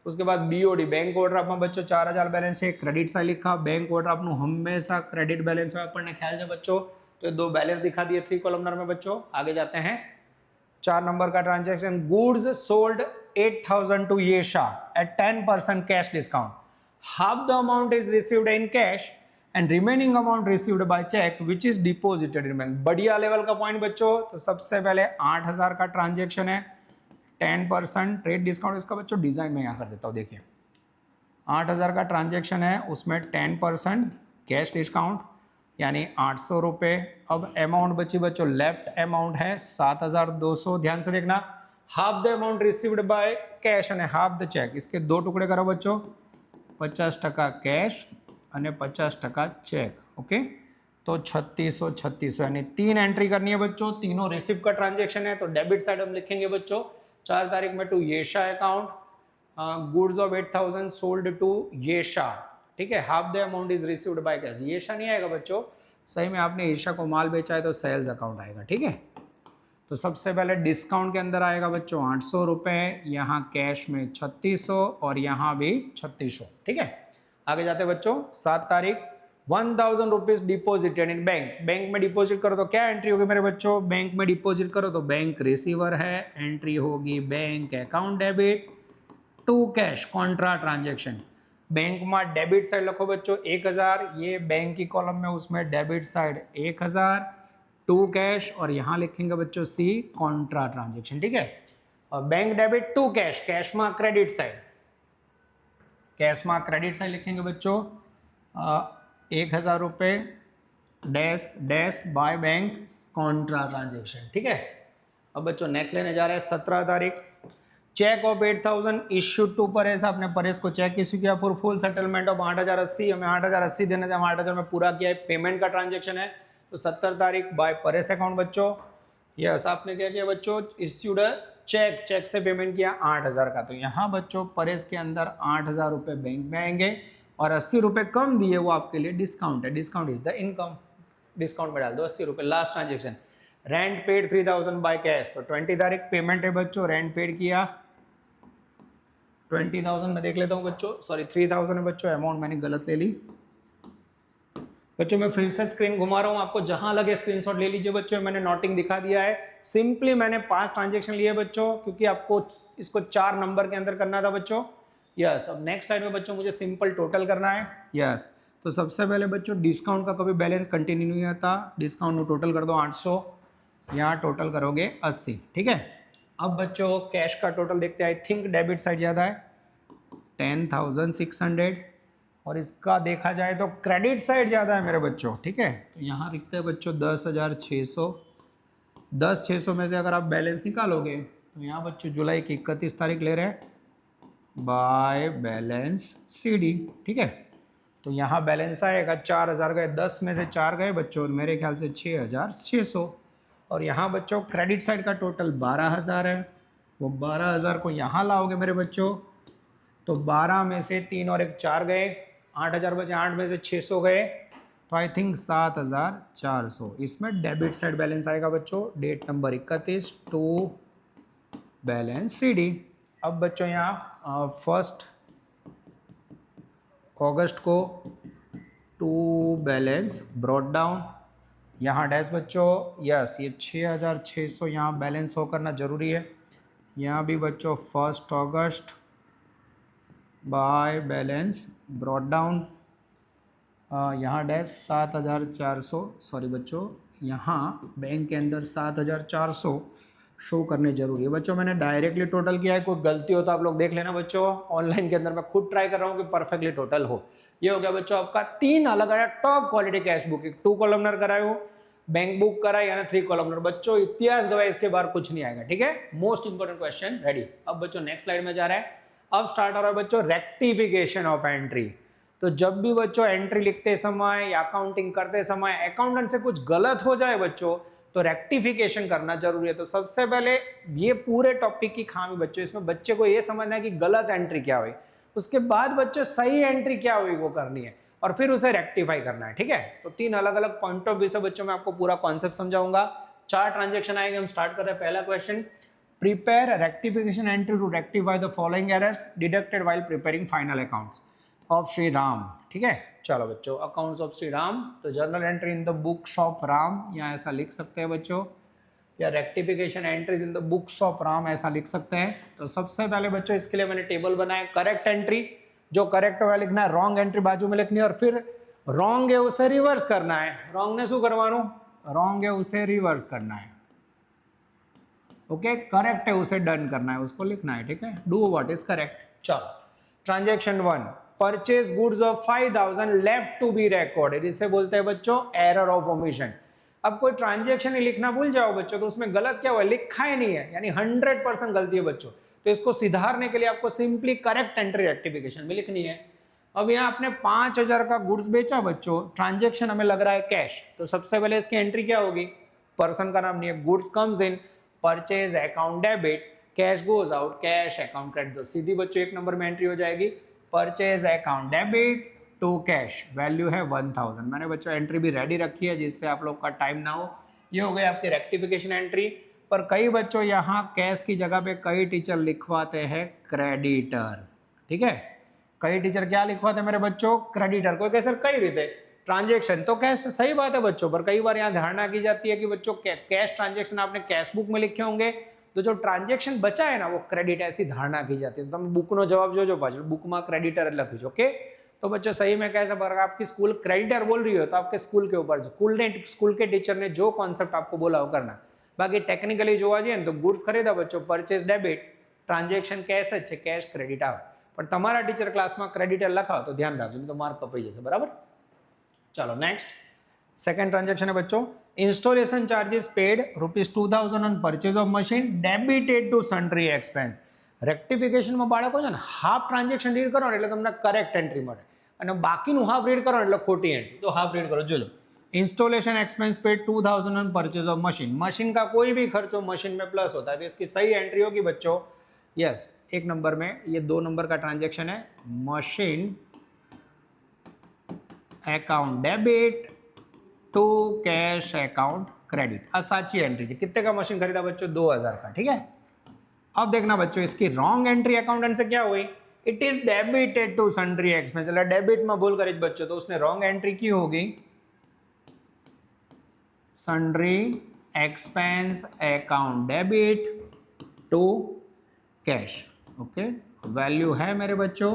उसके बाद बीओडी बैंक ओवरड्राफ्ट में बच्चों 4000 बैलेंस है, क्रेडिट साइड लिखा। बैंक ओवरड्राफ्ट નું हमेशा क्रेडिट बैलेंस है, આપણને ખ્યાલ છે बच्चों। तो 2 बैलेंस दिखा दिए 3 कॉलमनर में बच्चों। आगे जाते हैं 4 नंबर का transaction, goods sold 8000 to Yesha at 10% cash discount, half the amount is received in cash and remaining amount received by cheque which is deposited in bank. बढ़िया लेवल का पॉइंट बच्चों। तो सबसे पहले 8000 का ट्रांजेक्शन है, 10% ट्रेड डिस्काउंट। इसका बच्चों डिजाइन में यहाँ कर देता हूँ, देखिए 8000 का ट्रांजेक्शन है, उसमें 10% कैश डिस्काउंट यानी 800 रुपये। अब अमाउंट बची बच्चों, लेफ्ट अमाउंट है 7200, ध्यान से देखना। Half the amount received by cash and half the cheque, इसके 2 टुकड़े करो बच्चों, 50% कैश અને 50% चेक। ओके तो 3600 3600 यानी 3 एंट्री करनी है बच्चों। तीनों रिसिप्ट का ट्रांजेक्शन है। तो डेबिट साइड हम लिखेंगे बच्चों 4 तारीख में to Yesha account, goods of 8000 sold to Yesha, ठीक है। Half the amount is received by cash, Yesha नहीं आएगा बच्चों, सही में आपने येशा को माल बेचा है तो सेल्स अकाउंट आएगा, ठीक है। तो सबसे पहले डिस्काउंट के अंदर आएगा बच्चों 800 रुपये, यहाँ कैश में 3600 और यहाँ भी 3600, ठीक है। आगे जाते हैं बच्चों 7 तारीख, 1000 rupees deposited in bank. Bank में डिपॉजिट करो तो क्या एंट्री होगी मेरे बच्चों, बैंक में डिपॉजिट करो तो बैंक रिसीवर है, एंट्री होगी bank account debit to cash contra transaction. Bank में डेबिट साइड लखो बच्चों 1000, ये बैंक की कॉलम में उसमें डेबिट साइड 1000 टू कैश, और यहाँ लिखेंगे बच्चों सी कॉन्ट्रा ट्रांजेक्शन, ठीक है। और bank debit to cash, cash में क्रेडिट साइड, कैश में क्रेडिट साइड लिखेंगे बच्चों 1000 रुपये dash dash by bank contra transaction, ठीक है। अब बच्चों नेक्स्ट लेने जा रहे हैं 17 तारीख, cheque of 8000 issued to Paresh. आपने परेश को चेक इश्यू किया फॉर फुल सेटलमेंट ऑफ 8080, हमें 8080 देने थे, 8000 में पूरा किया है, पेमेंट का ट्रांजेक्शन है। तो 17 तारीख बाय परेश अकाउंट बच्चों। यस आपने क्या किया बच्चों, इश्यूड चेक, चेक से पेमेंट किया 8000 का। तो यहाँ बच्चों परेश के अंदर 8000 रुपये बैंक में आएंगे और 80 रुपये कम दिए वो आपके लिए डिस्काउंट है, discount is the income, discount में डाल दो 80 रुपये। Last transaction rent paid 3000 bye cash, तो 20 तारीख पेमेंट है बच्चों, रेंट पेड किया 20,000 में देख लेता हूँ बच्चों, सॉरी 3000 है बच्चों, अमाउंट मैंने गलत ले ली बच्चों। मैं फिर से स्क्रीन घुमा रहा हूँ, आपको जहां लगे स्क्रीनशॉट ले लीजिए बच्चों। मैंने नोटिंग दिखा दिया है, सिंपली मैंने 5 ट्रांजेक्शन लिए बच्चों, क्योंकि आपको इसको 4 नंबर के अंदर करना था बच्चों। यस, अब नेक्स्ट स्लाइड में बच्चों मुझे सिंपल टोटल करना है। यस, तो सबसे पहले बच्चों डिस्काउंट का कभी बैलेंस कंटिन्यू नहीं आता, डिस्काउंट टोटल कर दो 800, यहाँ टोटल करोगे 80, ठीक है। अब बच्चों कैश का टोटल देखते हैं, आई थिंक डेबिट साइड ज़्यादा है 10,600, और इसका देखा जाए तो क्रेडिट साइड ज़्यादा है मेरे बच्चों, ठीक है। तो यहाँ लिखते हैं बच्चों 10,600, 10,600 में से अगर आप बैलेंस निकालोगे तो यहाँ बच्चों जुलाई की 31 तारीख ले रहे हैं बाय बैलेंस CD, ठीक है। तो यहाँ बैलेंस आएगा 4,000 गए, 10 में से 4 गए बच्चों, मेरे ख्याल से 6,600। और यहाँ बच्चों क्रेडिट साइड का टोटल 12,000 है, वो 12,000 को यहाँ लाओगे मेरे बच्चों, तो 12 में से 3 और 1 4 गए, 8,000 बचे, 8 में से 600 गए, तो आई थिंक 7,400। इसमें डेबिट साइड बैलेंस आएगा बच्चों, date number 31 to balance CD। अब बच्चों यहाँ 1 अगस्त को टू बैलेंस ब्रॉड डाउन, यहाँ डैश बच्चों, यस ये 6,600 यहाँ बैलेंस हो करना जरूरी है। यहाँ भी बच्चों 1 अगस्त बाय बैलेंस ब्रॉड डाउन, यहाँ डैश 7,400, सॉरी बच्चों यहाँ बैंक के अंदर 7,400 शो करने जरूरी है बच्चों। मैंने डायरेक्टली टोटल किया है, कोई गलती हो तो आप लोग देख लेना बच्चों, ऑनलाइन के अंदर मैं खुद ट्राई कर रहा हूँ कि परफेक्टली टोटल हो। ये हो गया बच्चों आपका 3 अलग अलग टॉप क्वालिटी कैश बुक, एक 2 कॉलमनर कराए हो, बैंक बुक कराए यानी 3 कॉलमनर बच्चों, इतिहास गवाए, इसके बाहर कुछ नहीं आएगा, ठीक है। Most important question ready. अब बच्चों नेक्स्ट स्लाइड में जा रहा है, अब स्टार्ट हो रहा है बच्चों रेक्टिफिकेशन ऑफ एंट्री। तो जब भी बच्चों एंट्री लिखते समय या अकाउंटिंग करते समय अकाउंटेंट से कुछ गलत हो जाए बच्चों, तो रेक्टिफिकेशन करना जरूरी है। तो सबसे पहले ये पूरे टॉपिक की खामी बच्चों, इसमें बच्चे को ये समझना है कि गलत एंट्री क्या हुई, उसके बाद बच्चों सही एंट्री क्या हुई वो करनी है, और फिर उसे रेक्टिफाई करना है, ठीक है। तो 3 अलग अलग पॉइंट ऑफ व्यू से बच्चों मैं आपको पूरा कॉन्सेप्ट समझाऊंगा। 4 ट्रांजेक्शन आएंगे, हम स्टार्ट कर रहे हैं। पहला question, prepare rectification entry to rectify the following errors deducted while preparing final accounts of Shri Ram, ठीक है। चलो बच्चों अकाउंट्स ऑफ श्री राम, तो journal entry in the books of Ram, यहाँ ऐसा लिख सकते हैं बच्चों, या rectification entries in the books of Ram ऐसा लिख सकते हैं। तो सबसे पहले बच्चों इसके लिए मैंने टेबल बनाया, करेक्ट एंट्री जो करेक्ट हुआ लिखना है, रॉन्ग एंट्री बाजू में लिखनी है, और फिर रॉन्ग है उसे रिवर्स करना है। रॉन्ग ने शू करवानो, रॉन्ग है उसे रिवर्स करना है, ओके। करेक्ट है उसे डन करना है, उसको लिखना है, ठीक है। Do what is correct. चलो transaction 1, purchase goods of 5,000 left to be recorded, इसे बोलते हैं बच्चों एरर ऑफ ओमिशन। अब कोई ट्रांजेक्शन ही लिखना भूल जाओ बच्चों, तो उसमें गलत क्या हुआ, लिखा ही नहीं है, यानी 100% गलती है बच्चों। तो इसको सुधारने के लिए आपको सिंपली करेक्ट एंट्री रेक्टिफिकेशन में लिखनी है। अब यहाँ आपने 5,000 का गुड्स बेचा बच्चों, ट्रांजेक्शन हमें लग रहा है कैश, तो सबसे पहले इसकी एंट्री क्या होगी, पर्सन का नाम नहीं है, goods comes in, purchase account debit, cash goes out, cash account credit, तो सीधी बच्चों 1 नंबर में एंट्री हो जाएगी, purchase account debit to cash, value है 1000। मैंने बच्चों एंट्री भी रेडी रखी है जिससे आप लोग का टाइम ना हो। ये हो गई आपकी रेक्टिफिकेशन एंट्री। पर कई बच्चों यहाँ कैश की जगह पे कई टीचर लिखवाते हैं क्रेडिटर, ठीक है। कई टीचर क्या लिखवाते हैं मेरे बच्चों, क्रेडिटर। कोई कैसे कई रीते ट्रांजेक्शन तो कैश, सही बात है बच्चों, पर कई बार यहाँ धारणा की जाती है कि बच्चों कैश ट्रांजेक्शन आपने कैश बुक में लिखे होंगे, तो जो ट्रांजेक्शन बचा है ना वो क्रेडिट, ऐसी धारणा की जाती है। तो तुम बुक नो जवाब जो पाछળ बुक में क्रेडिटर लखी छो, ओके। तो बच्चों सही में कैसे, अगर आपकी स्कूल क्रेडिटर बोल रही हो तो आपके स्कूल के ऊपर स्कूल के टीचर ने जो कॉन्सेप्ट आपको बोला वो करना। बाकी टेक्निकली જોવા જઈએ ને તો ગુડ્સ ખરીદા બચ્ચો પરચેસ ડેબિટ, ટ્રાન્ઝેક્શન કેશ જ છે, કેશ ક્રેડિટ આવે, પણ તમારા ટીચર ક્લાસમાં ક્રેડિટર લખાવો તો ધ્યાન રાખજો તો માર્ક કપાઈ જશે, બરાબર। चलो नेक्स्ट सेकंड ट्रांजेक्शन है बच्चों, installation charges paid ₹2000 on purchase of machine debited to sundry expense. Rectification में बाळको छे ने हाफ ट्रांजेक्शन रीड करो એટલે તમને करेक्ट एंट्री મળે, અને બાકીનું હાફ રીડ કરો એટલે ખોટી एंट्री। तो हाफ रीड करो, જોજો installation expense paid 2000 on purchase of machine, machine का कोई भी खर्च हो मशीन में प्लस होता है, तो इसकी सही एंट्री होगी बच्चों, यस 1 नंबर में, ये 2 नंबर का ट्रांजेक्शन है, machine account debit to cash account credit. साची एंट्री है। कितने का मशीन खरीदा बच्चों? 2000 का। ठीक है, अब देखना बच्चों इसकी रॉन्ग एंट्री अकाउंटेंट से क्या हुई? It is debited to sundry expense. Debit में भूल करी बच्चों, तो उसने रॉन्ग एंट्री की होगी sundry expense account debit to cash. Okay, value है मेरे बच्चों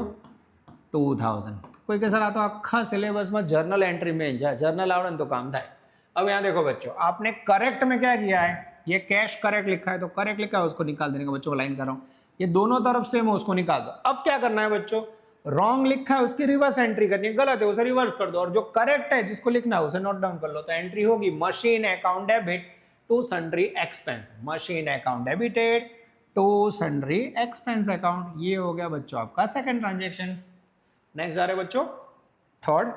2000। कोई के सर आ तो आखा सिलेबस में जर्नल एंट्री में जाए, जर्नल आवड़े तो काम थाय। अब यहाँ देखो बच्चों, आपने करेक्ट में क्या किया है? ये कैश करेक्ट लिखा है तो करेक्ट लिखा है, उसको निकाल देने का बच्चों को लाइन कर रहा हूँ। ये दोनों तरफ सेम है, उसको निकाल दो। अब क्या करना है बच्चों? रॉन्ग लिखा है उसकी रिवर्स एंट्री करनी है, गलत है उसे रिवर्स कर दो, और जो करेक्ट है जिसको लिखना है उसे नोट डाउन कर लो। तो एंट्री होगी machine account debit to sundry expense. Machine account debited to sundry expense account. ये हो गया बच्चों आपका सेकंड ट्रांजेक्शन। नेक्स्ट आ रहे बच्चों third.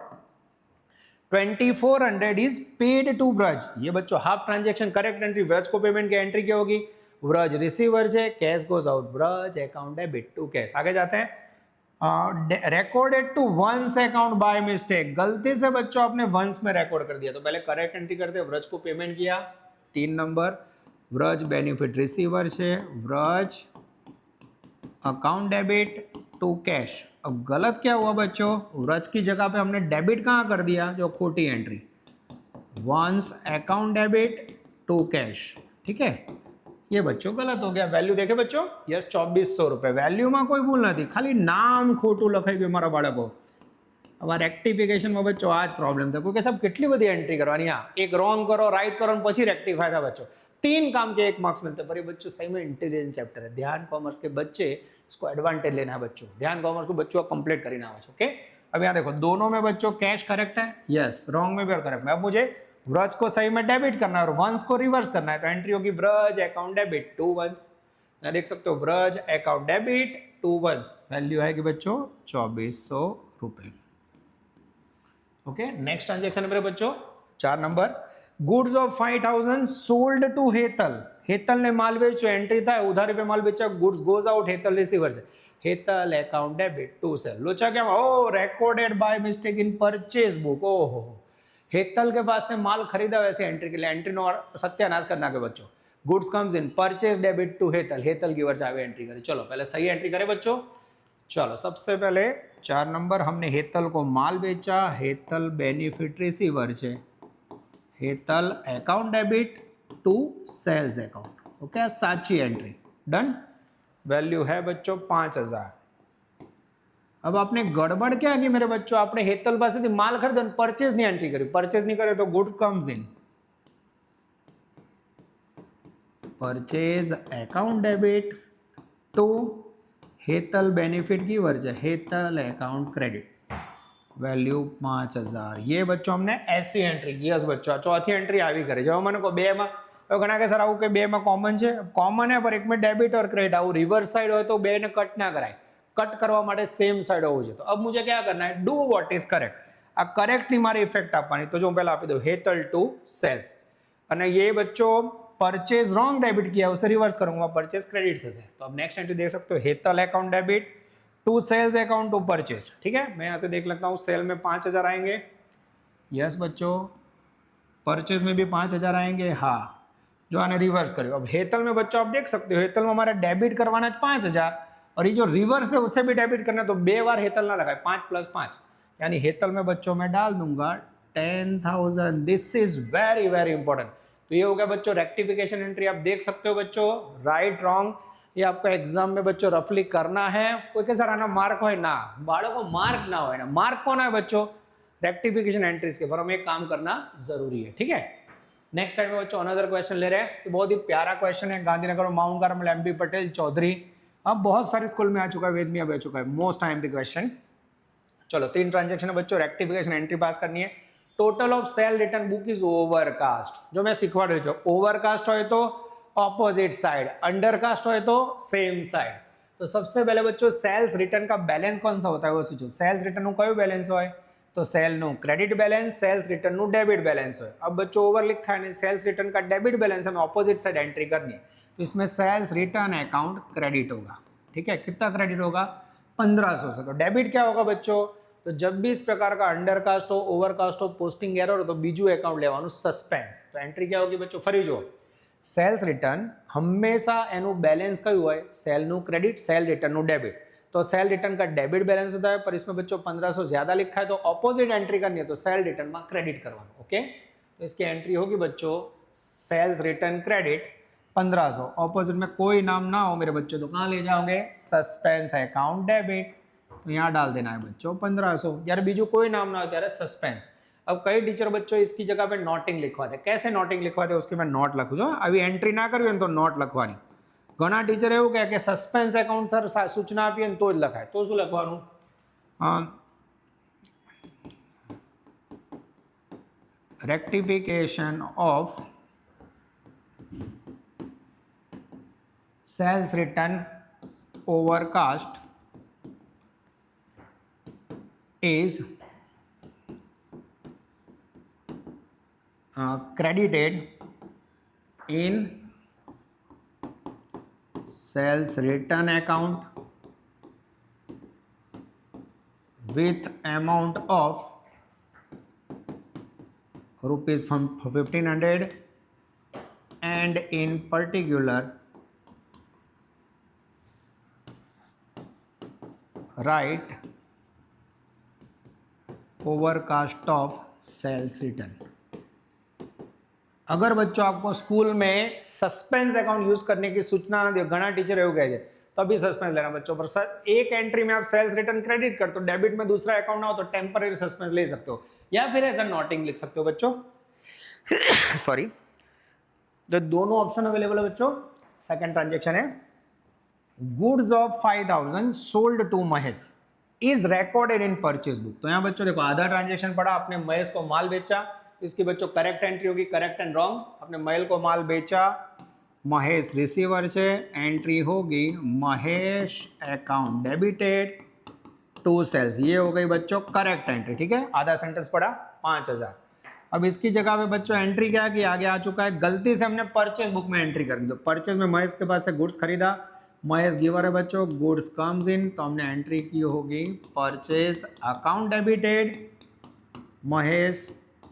2400 is paid to Vraj. ये बच्चों half transaction correct entry. Vraj को पेमेंट की एंट्री क्या होगी? व्रज रिसीवर है, cash goes out, Vraj account debit to cash. आगे जाते हैं। Recorded to Vansh account by mistake. गलती से बच्चों आपने वंस में रिकॉर्ड कर दिया, तो पहले करेक्ट एंट्री करते हैं। व्रज को पेमेंट किया 3 नंबर, व्रज बेनिफिट रिसीवर है, Vraj account debit to cash. अब गलत क्या हुआ बच्चों? व्रज की जगह पे हमने डेबिट कहाँ कर दिया, जो खोटी entry, Vansh account debit to cash. ठीक है, ये बच्चों गलत हो गया। वैल्यू देखे बच्चों, यस 2400 रुपए। वैल्यू में कोई भूल नहीं, खाली नाम खोटू लखाई गયું मारा बाळको। अब रेक्टिफिकेशन में बच्चों आज प्रॉब्लम था, क्योंकि सब कितनी बड़ी एंट्री करवानी। हाँ, एक रॉन्ग करो, राइट करो, પછી रेक्टिफाई था बच्चों। 3 काम के 1 मार्क्स मिलते हैं। पर ये बच्चों सही में इंटेलिजेंट चैप्टर है। ध्यान कॉमर्स के बच्चे इसको एडवांटेज लेना है बच्चों। ध्यान कॉमर्स को बच्चों कंप्लीट करना है। ओके, अब यहाँ देखो दोनों में बच्चों कैश करेक्ट है, यस, रॉन्ग में भी और करेक्ट में। अब मुझे व्रज को सही में डेबिट करना है और वंस को रिवर्स करना है, तो एंट्री होगी Vraj account debit to Vansh. यहाँ देख सकते हो Vraj account debit to Vansh. Value है कि बच्चों 2400 रुपए। ओके, नेक्स्ट ट्रांजेक्शन है मेरे बच्चों 4 number. Goods of 5000 sold to Hetal. Hetal ने माल बेचो, एंट्री था उधारी पे माल बेचा, goods goes out, Hetal receiver से, Hetal account debit to sale. लोचा क्या? ओ recorded by mistake in purchase book. ओहो, हेतल के पास ने माल खरीदा वैसे एंट्री के लिए, एंट्री नो सत्यानाश करना के बच्चों। Goods comes in purchase debit to Hetal, Hetal की वर्ष आवे एंट्री करी। चलो पहले सही एंट्री करे बच्चों। चलो सबसे पहले 4 नंबर, हमने हेतल को माल बेचा, हेतल बेनिफिट रिसीवर है, Hetal account debit to sales account. Okay, साची एंट्री डन। वैल्यू है बच्चों 5000। अब आपने गड़बड़ क्या की मेरे बच्चों? आपने हेतल पास से माल खरीदो, परचेज नहीं एंट्री करी। परचेज नहीं करे तो good comes in purchase account debit to Hetal benefit की वर्जह, हेतल अकाउंट क्रेडिट। वैल्यू 5000। ये बच्चों हमने ऐसी एंट्री की। यस बच्चों, चौथी एंट्री આવી करे। जो मैंने को 2 में घना के सर आવું કે 2 में कॉमन है, कॉमन है पर एक में डेबिट और क्रेडिट आવું रिवर्स साइड हो तो 2 ने कट ना कराय। कट करवा माटे सेम साइड होવું જોઈએ। तो अब मुझे क्या करना है? Do what is correct. आ करेक्ट ની મારી ઇફેક્ટ આપવાની, तो जो पहले આપી दो हेतल टू सेल्स। અને ये बच्चों परचेज रॉन्ग डेबिट किया, उसे रिवर्स करूंगा, परचेज क्रेडिट થશે। तो अब नेक्स्ट एंट्री देख सकते हो, Hetal account debit to sales account to purchase. ठीक है, मैं यहाँ से देख लगता हूँ सेल में 5000 आएंगे। यस बच्चों, परचेज में भी 5000 आएंगे। हाँ, जो आने रिवर्स करो। अब हेतल में बच्चों आप देख सकते हो, हेतल में हमारा डेबिट करवाना है 5000, और ये जो रिवर्स है उससे भी डेबिट करना है, तो 2 बार हेतल ना लगाए, 5 + 5, यानी हेतल में बच्चों मैं डाल दूंगा 10,000। This is very very important. तो ये हो गया बच्चों रेक्टिफिकेशन एंट्री। आप देख सकते हो बच्चों, राइट रॉन्ग ये आपका एग्जाम में बच्चों रफली करना है। कोई के सर आना मार्क हो ना, बाड़ों को मार्क ना हो ना, मार्क कौन है बच्चों? रेक्टिफिकेशन एंट्रीज के, पर हमें एक काम करना जरूरी है। ठीक है, नेक्स्ट टाइम में बच्चों अनदर क्वेश्चन ले रहे हैं। तो बहुत ही प्यारा क्वेश्चन है, Gandhinagar Mount Carmel MP Patel Chaudhary. अब बहुत सारे स्कूल में आ चुका है, वेद में आ चुका है, मोस्ट टाइम क्वेश्चन। चलो 3 ट्रांजेक्शन है बच्चों, रेक्टिफिकेशन एंट्री पास करनी है। Total of cell return book is overcast. जो मैं सिखवाड़ रही हूँ, ओवरकास्ट हो तो ऑपोजिट साइड, अंडरकास्ट हो तो सेम साइड। तो सबसे पहले बच्चों सेल्स रिटर्न का बैलेंस कौन सा होता है वो सोचो। सेल्स रिटर्न નું કયું બેલેન્સ હોય? तो सेल નું क्रेडिट बैलेंस, सेल्स रिटर्न નું डेबिट बैलेंस હોય। अब बच्चों ओवर लिखा है, सेल्स रिटर्न का डेबिट बैलेंस हमें ऑपोजिट साइड एंट्री करनी है, तो इसमें सेल्स रिटर्न अकाउंट क्रेडिट होगा। ठीक है, कितना क्रेडिट होगा? 1500 से। तो डेबिट क्या होगा बच्चों? तो तो जब भी इस प्रकार का अंडरकास्ट हो, ओवरकास्ट हो, पोस्टिंग एरर हो तो बीजू एकाउंट लेવાનું સસ્પેન્સ। तो एंट्री क्या होगी बच्चों, ફરી જો સેલ્સ રિટર્ન હંમેશા એનું બેલેન્સ કયું હોય, સેલનું ક્રેડિટ, સેલ रिटर्न डेबिट। तो सेल रिटर्न का डेबिट बैलेंस होता है, पर इसमें बच्चों 1500 ज्यादा लिखा है तो ऑपोजिट एंट्री करनी है, तो सेल रिटर्न में क्रेडिट करवाना। ओके, तो इसकी एंट्री होगी बच्चों सेल्स रिटर्न क्रेडिट 1500, ऑपोजिट में कोई नाम ना हो मेरे बच्चों तो कहाँ ले जाओगे, सस्पेंस अकाउंट डेबिट, तो यहाँ डाल देना है बच्चों 1500। यार बीजू कोई नाम ना हो त्यारे सस्पेंस। अब कई टीचर बच्चों इसकी जगह पे नोटिंग लिखवाते, कैसे नोटिंग लिखवाते उसकी मैं नोट लखू छो, अभी एंट्री ना करवी तो नोट लखवानी। घना टीचर एवं कहे कि सस्पेंस एकाउंट सर सूचना आपीए तो ज लखाय, तो शू लखवानुं, rectification of sales return overcast is credited in sales return account with amount of rupees from 1500 and in particular write overcast of sales return. अगर बच्चों आपको स्कूल में सस्पेंस अकाउंट यूज करने की सूचना ना दे, घना टीचर एवं कहे तभी सस्पेंस लेना बच्चों, पर सर एक एंट्री में आप सेल्स रिटर्न क्रेडिट कर तो डेबिट में दूसरा अकाउंट ना हो तो टेम्पररी सस्पेंस ले सकते हो, या फिर ऐसा नोटिंग लिख सकते हो बच्चों। सॉरी, तो दोनों ऑप्शन अवेलेबल है बच्चों। सेकंड ट्रांजेक्शन है goods of 5000 sold to Mahesh is recorded in purchase book. तो यहाँ बच्चों देखो आधा ट्रांजेक्शन पड़ा, आपने महेश को माल बेचा, तो इसकी बच्चों करेक्ट एंट्री होगी, करेक्ट एंड रॉन्ग। आपने महेश को माल बेचा, महेश रिसीवर है, एंट्री होगी Mahesh account debited to sales, ये हो गई बच्चों करेक्ट एंट्री। ठीक है, आधा सेंटेंस पड़ा 5000। अब इसकी जगह पे बच्चों एंट्री क्या की आगे आ चुका है, गलती से हमने परचेज बुक में एंट्री कर दी। तो परचेज में महेश के पास से गुड्स खरीदा, महेश गिवर है बच्चों, गुड्स कम्स इन, तो हमने एंट्री की होगी purchase account debited, Mahesh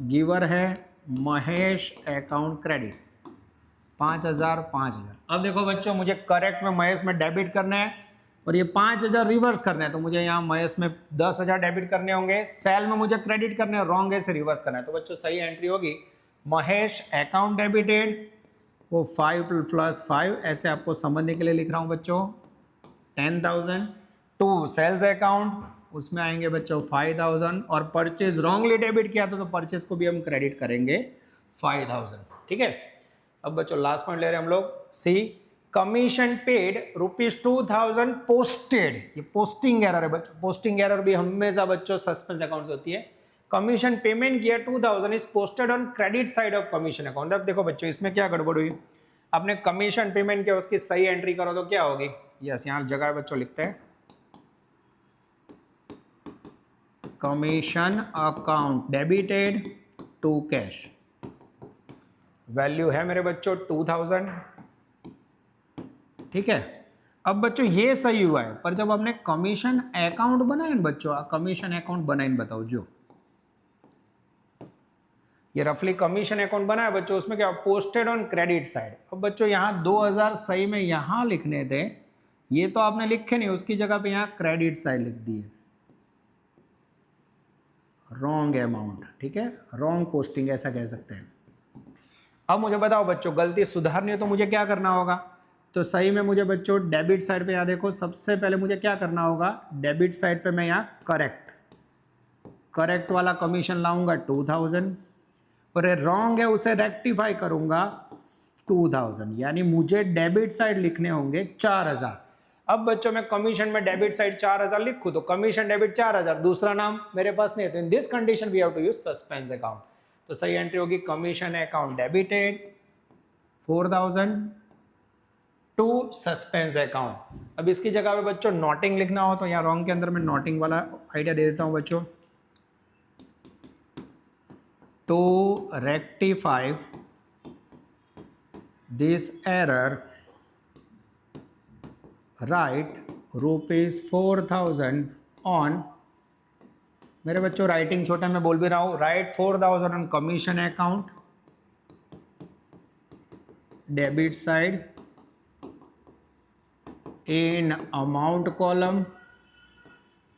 giver है, महेश अकाउंट क्रेडिट 5000 5000। अब देखो बच्चों मुझे करेक्ट में महेश में डेबिट करना है और ये 5000 रिवर्स करना है, तो मुझे यहाँ महेश में 10000 डेबिट करने होंगे, सेल में मुझे क्रेडिट करने हैं, रॉन्ग है से रिवर्स करना है। तो बच्चों सही एंट्री होगी महेश अकाउंट डेबिटेड, वो 5 + 5 ऐसे आपको समझने के लिए लिख रहा हूँ बच्चों 10,000 टू सेल्स अकाउंट, उसमें आएंगे बच्चों 5000, और परचेज रॉन्गली डेबिट किया था तो परचेज को भी हम क्रेडिट करेंगे 5000। ठीक है, अब बच्चों लास्ट पॉइंट ले रहे हैं हम लोग, सी कमीशन पेड ₹2000 पोस्टेड। ये पोस्टिंग एरर है बच्चों, पोस्टिंग एरर भी हमेशा बच्चों सस्पेंस अकाउंट से होती है। कमीशन पेमेंट किया 2000 is posted on credit side of commission account. अब देखो बच्चों इसमें क्या गड़बड़ हुई, आपने कमीशन पेमेंट किया उसकी सही एंट्री करो तो क्या होगी, यस यहाँ जगह बच्चों लिखते हैं commission account debited to cash, value है मेरे बच्चों 2000। ठीक है, अब बच्चों ये सही हुआ है, पर जब आपने कमीशन अकाउंट बनाया ना बच्चों, कमीशन अकाउंट बनाए बताओ जो ये रफली कमीशन अकाउंट बनाया बच्चों, उसमें क्या पोस्टेड ऑन क्रेडिट साइड। अब बच्चों यहाँ 2000 सही में यहाँ लिखने थे, ये तो आपने लिखे नहीं, उसकी जगह पे यहाँ क्रेडिट साइड लिख दिए, रॉन्ग अमाउंट। ठीक है, रॉन्ग पोस्टिंग ऐसा कह सकते हैं। अब मुझे बताओ बच्चों गलती सुधारनी है तो मुझे क्या करना होगा, तो सही में मुझे बच्चों डेबिट साइड पे यहाँ देखो सबसे पहले मुझे क्या करना होगा, डेबिट साइड पे मैं यहाँ करेक्ट वाला कमीशन लाऊंगा 2000, और रॉन्ग है उसे रेक्टिफाई करूंगा 2000, यानी मुझे डेबिट साइड लिखने होंगे 4000। अब बच्चों मैं कमीशन में डेबिट साइड 4000 लिखूं तो कमीशन डेबिट 4000, दूसरा नाम मेरे पास नहीं है, तो in this condition we have to use suspense account. तो सही एंट्री होगी commission account debited 4000 to suspense account. अब इसकी जगह पे बच्चों नोटिंग लिखना हो तो यहाँ रॉन्ग के अंदर मैं नोटिंग वाला आइडिया दे देता हूँ बच्चों, to rectify this error write ₹4000 on मेरे बच्चों राइटिंग छोटा मैं बोल भी रहा हूँ, right 4000 on commission account, debit side in amount column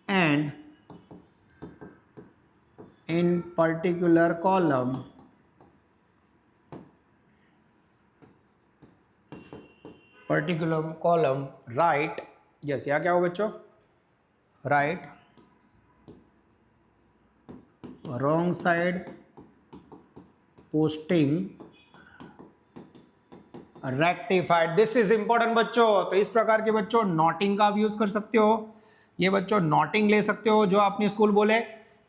and in particular column write, yes यहाँ क्या हो बच्चों, write wrong side posting rectified. This is important बच्चों। तो इस प्रकार के बच्चों नोटिंग का आप यूज कर सकते हो, ये बच्चों नोटिंग ले सकते हो जो आपने स्कूल बोले,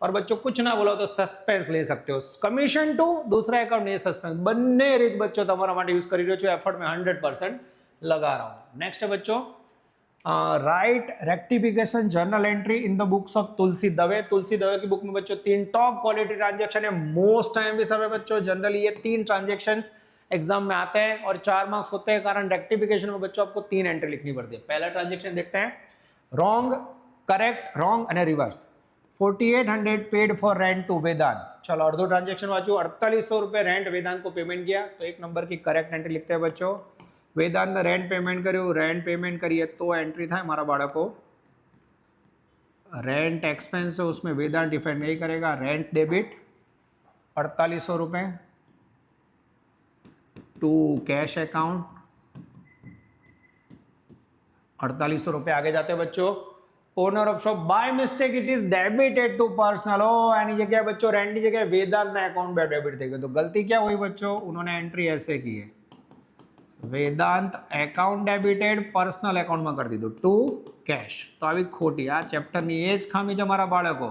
और बच्चों कुछ ना बोला तो सस्पेंस ले सकते हो। कमीशन टू दूसरा अकाउंट नहीं, सस्पेंस बन्ने रीत बच्चों તમારા માટે यूज કરી રહ્યો છું, एफर्ट में 100% लगा रहा हूं। नेक्स्ट है बच्चों write rectification journal entry in the books of Tulsi Dave. Tulsi Dave की बुक में बच्चों 3 टॉप क्वालिटी ट्रांजेक्शन है, मोस्ट टाइम भी सब है बच्चों। जनरली ये 3 ट्रांजेक्शन एग्जाम में आते हैं और 4 मार्क्स होते हैं, कारण रेक्टिफिकेशन में बच्चों आपको 3 एंट्री लिखनी पड़ती है। पहला ट्रांजेक्शन देखते हैं, रॉन्ग, करेक्ट, रॉन्ग અને reverse. 4800 paid for rent to Vedant. चलो अर्धो ट्रांजेक्शन वाचू, 4800 रुपए रेंट वेदांत को पेमेंट किया, तो 1 नंबर की करेक्ट एंट्री लिखते हैं बच्चों। वेदांत ने रेंट पेमेंट કર્યું, रेंट पेमेंट करिए तो एंट्री થાય મારા બાળકો। रेंट एक्सपेंस है उसमें वेदांत डिफेंड नहीं करेगा, रेंट डेबिट 4800 रुपए टू कैश अकाउंट, 4800 रुपए आगे जाते हैं बच्चों। Owner of shop by mistake it is debited to personal, ओ यानी जगह बच्चों रेंट की जगह वेदांत ना अकाउंट में डेबिट थे गए, तो गलती क्या हुई बच्चों, उन्होंने एंट्री ऐसे की है, वेदांत अकाउंट डेबिटेड पर्सनल अकाउंट में कर दी टू कैश, तो આવી ખોટી આ ચેપ્ટરની એ જ ખામી છે મારા બાળકો।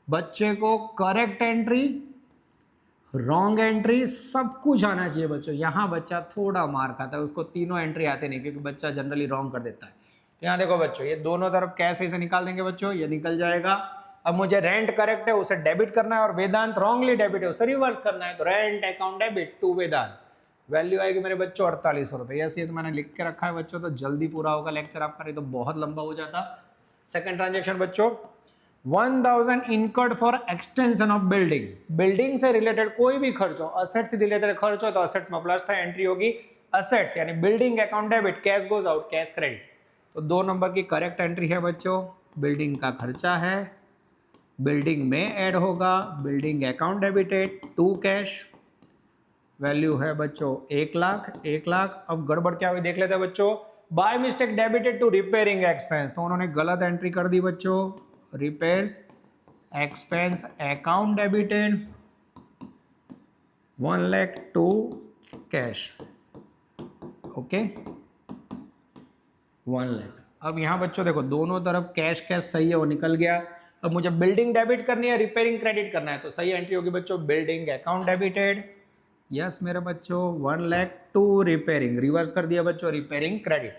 बच्चे को करेक्ट एंट्री, रॉन्ग एंट्री सब कुछ आना चाहिए बच्चों। यहाँ बच्चा थोड़ा मार खाता है, उसको तीनों एंट्री आते नहीं क्योंकि बच्चा जनरली रॉन्ग कर देता है। तो यहाँ देखो बच्चों, ये दोनों तरफ कैश ऐसे निकाल देंगे बच्चों, ये निकल जाएगा। अब मुझे रेंट करेक्ट है उसे डेबिट करना है और वेदांत रॉन्गली डेबिट है उसे रिवर्स करना है, तो rent account debit to Vedant, value आएगी मेरे बच्चों 4800 रुपये। यस ये तो मैंने लिख के रखा है बच्चों, तो जल्दी पूरा होगा लेक्चर आपका, नहीं तो बहुत लंबा हो जाता। सेकंड ट्रांजेक्शन बच्चों 1000 incurred for extension of building. Building से रिलेटेड कोई भी खर्च हो, असेट से रिलेटेड खर्च हो तो असेट्स में प्लस था, एंट्री होगी असेट्स यानी building account debit, cash goes out, cash credit. तो 2 नंबर की करेक्ट एंट्री है बच्चों, बिल्डिंग का खर्चा है, बिल्डिंग में ऐड होगा, building account debited to cash, value है बच्चों 1 लाख, 1 लाख। अब गड़बड़ क्या हुई देख लेते हैं बच्चों, by mistake debited to repairing expense, तो उन्होंने गलत एंट्री कर दी बच्चों, repairs expense account debited 1 lakh to cash, okay 1 lakh. अब यहाँ बच्चों देखो दोनों तरफ कैश कैश सही है, वो निकल गया। अब मुझे बिल्डिंग डेबिट करनी है, रिपेयरिंग क्रेडिट करना है, तो सही एंट्री होगी बच्चों बिल्डिंग अकाउंट डेबिटेड, यस मेरे बच्चों 1 लाख टू रिपेयरिंग, रिवर्स कर दिया बच्चों रिपेयरिंग क्रेडिट।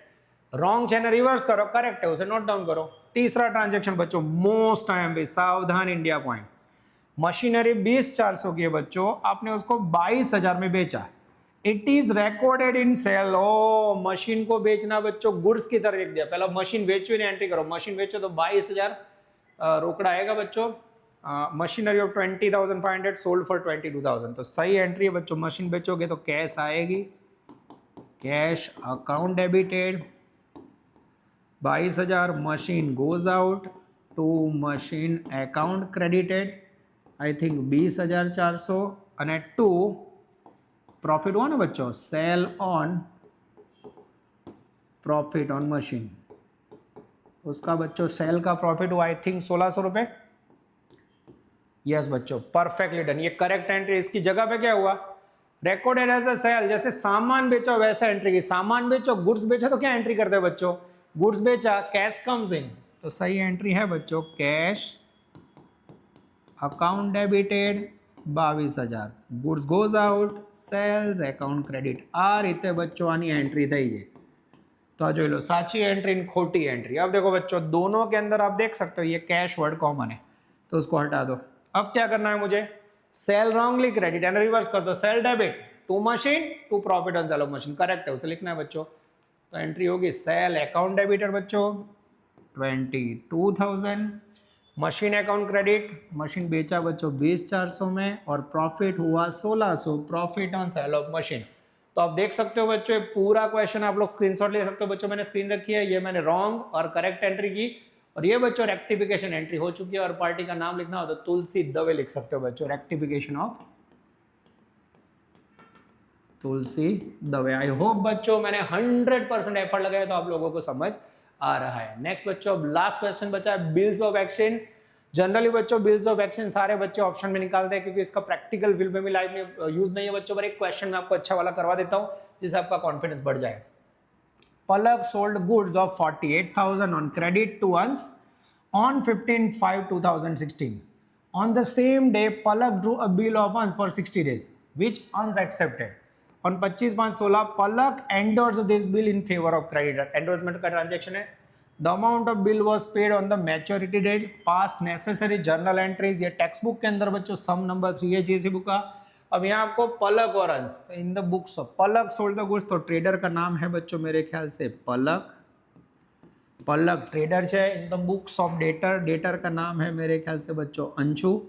रॉन्ग है ना, रिवर्स करो, करेक्ट है उसे नोट डाउन करो। तीसरा ट्रांजेक्शन बच्चों मोस्ट टाइम पे सावधान इंडिया पॉइंट, मशीनरी 20,400 की है बच्चों, आपने उसको 22,000 में बेचा, it is recorded in sale. ओ मशीन को बेचना बच्चों गुड्स की तरह लिख दिया, पहला मशीन बेचो नहीं एंट्री करो, मशीन बेचो तो 22,000 रोकड़ा आएगा बच्चों। मशीनरी ऑफ 20,500 सोल्ड फॉर 22,000, तो सही एंट्री है बच्चों। मशीन बेचोगे तो कैश आएगी, cash account debited 22,000, machine goes out to machine account credited I think 20,400 અને टू प्रॉफिट हुआ ना बच्चों, sale on profit on machine, उसका बच्चों सेल का प्रॉफिट हुआ आई थिंक 1,600 रुपये। यस बच्चों परफेक्टली डन, ये करेक्ट एंट्री। इसकी जगह पे क्या हुआ, रिकॉर्डेड एज अ सेल, जैसे सामान बेचो वैसा एंट्री की, सामान बेचो गुड्स बेचा तो क्या एंट्री करते हैं बच्चों, गुड्स बेचा कैश कम्स इन, तो सही एंट्री है बच्चों cash account debited 22,000, goods goes out sales account credit. आ रीते बच्चों आनी एंट्री थी है। तो आ जो लो साची एंट्री इन खोटी एंट्री। अब देखो बच्चों दोनों के अंदर आप देख सकते हो ये कैश वर्ड कॉमन है, तो उसको हटा दो। अब क्या करना है मुझे, sale wrongly credit and reverse कर दो, sale debit to machine to profit on sale of machine, correct है उसे लिखना है बच्चों। तो एंट्री होगी सेल अकाउंट डेबिटेड बच्चों 22,000, मशीन अकाउंट क्रेडिट, मशीन बेचा बच्चों 20,400 में और प्रॉफिट हुआ 1,600, profit on sale of machine. तो आप देख सकते हो बच्चों, पूरा क्वेश्चन आप लोग स्क्रीनशॉट ले सकते हो बच्चों। मैंने स्क्रीन रखी है, ये मैंने रॉन्ग और करेक्ट एंट्री की और ये बच्चों रेक्टिफिकेशन एंट्री हो चुकी है। और पार्टी का नाम लिखना हो तो तुलसी दवे लिख सकते हो बच्चों, rectification of Tulsi Dave. I hope बच्चों मैंने 100% एफर्ट लगाया तो आप लोगों को समझ आ रहा है। नेक्स्ट बच्चों, अब लास्ट क्वेश्चन बचा है बिल्स ऑफ एक्सचेंज। जनरली बच्चों बिल्स ऑफ एक्सचेंज सारे बच्चे ऑप्शन में निकालते हैं क्योंकि इसका प्रैक्टिकल फील्ड में भी लाइव में यूज नहीं है बच्चों। पर एक क्वेश्चन मैं आपको अच्छा वाला करवा देता हूं जिससे आपका कॉन्फिडेंस बढ़ जाए। Palak sold goods of 48,000 on credit to Ansh on 15/5/2016. On the same day, Palak drew a bill of Ans for 60 days, which Ans accepted. On 25/5/16, Palak endorsed this bill in favor of creditor. Endorsement का transaction है. The amount of bill was paid on the maturity date. Past necessary journal entries. ये text book के अंदर बच्चों सम number 3 है GC book का। अब यहाँ आपको पलक और अंश इन the books of Palak sold the goods, तो ट्रेडर का नाम है बच्चों मेरे ख्याल से पलक। पलक ट्रेडर है इन the books of debtor, debtor का नाम है मेरे ख्याल से बच्चों अंशु।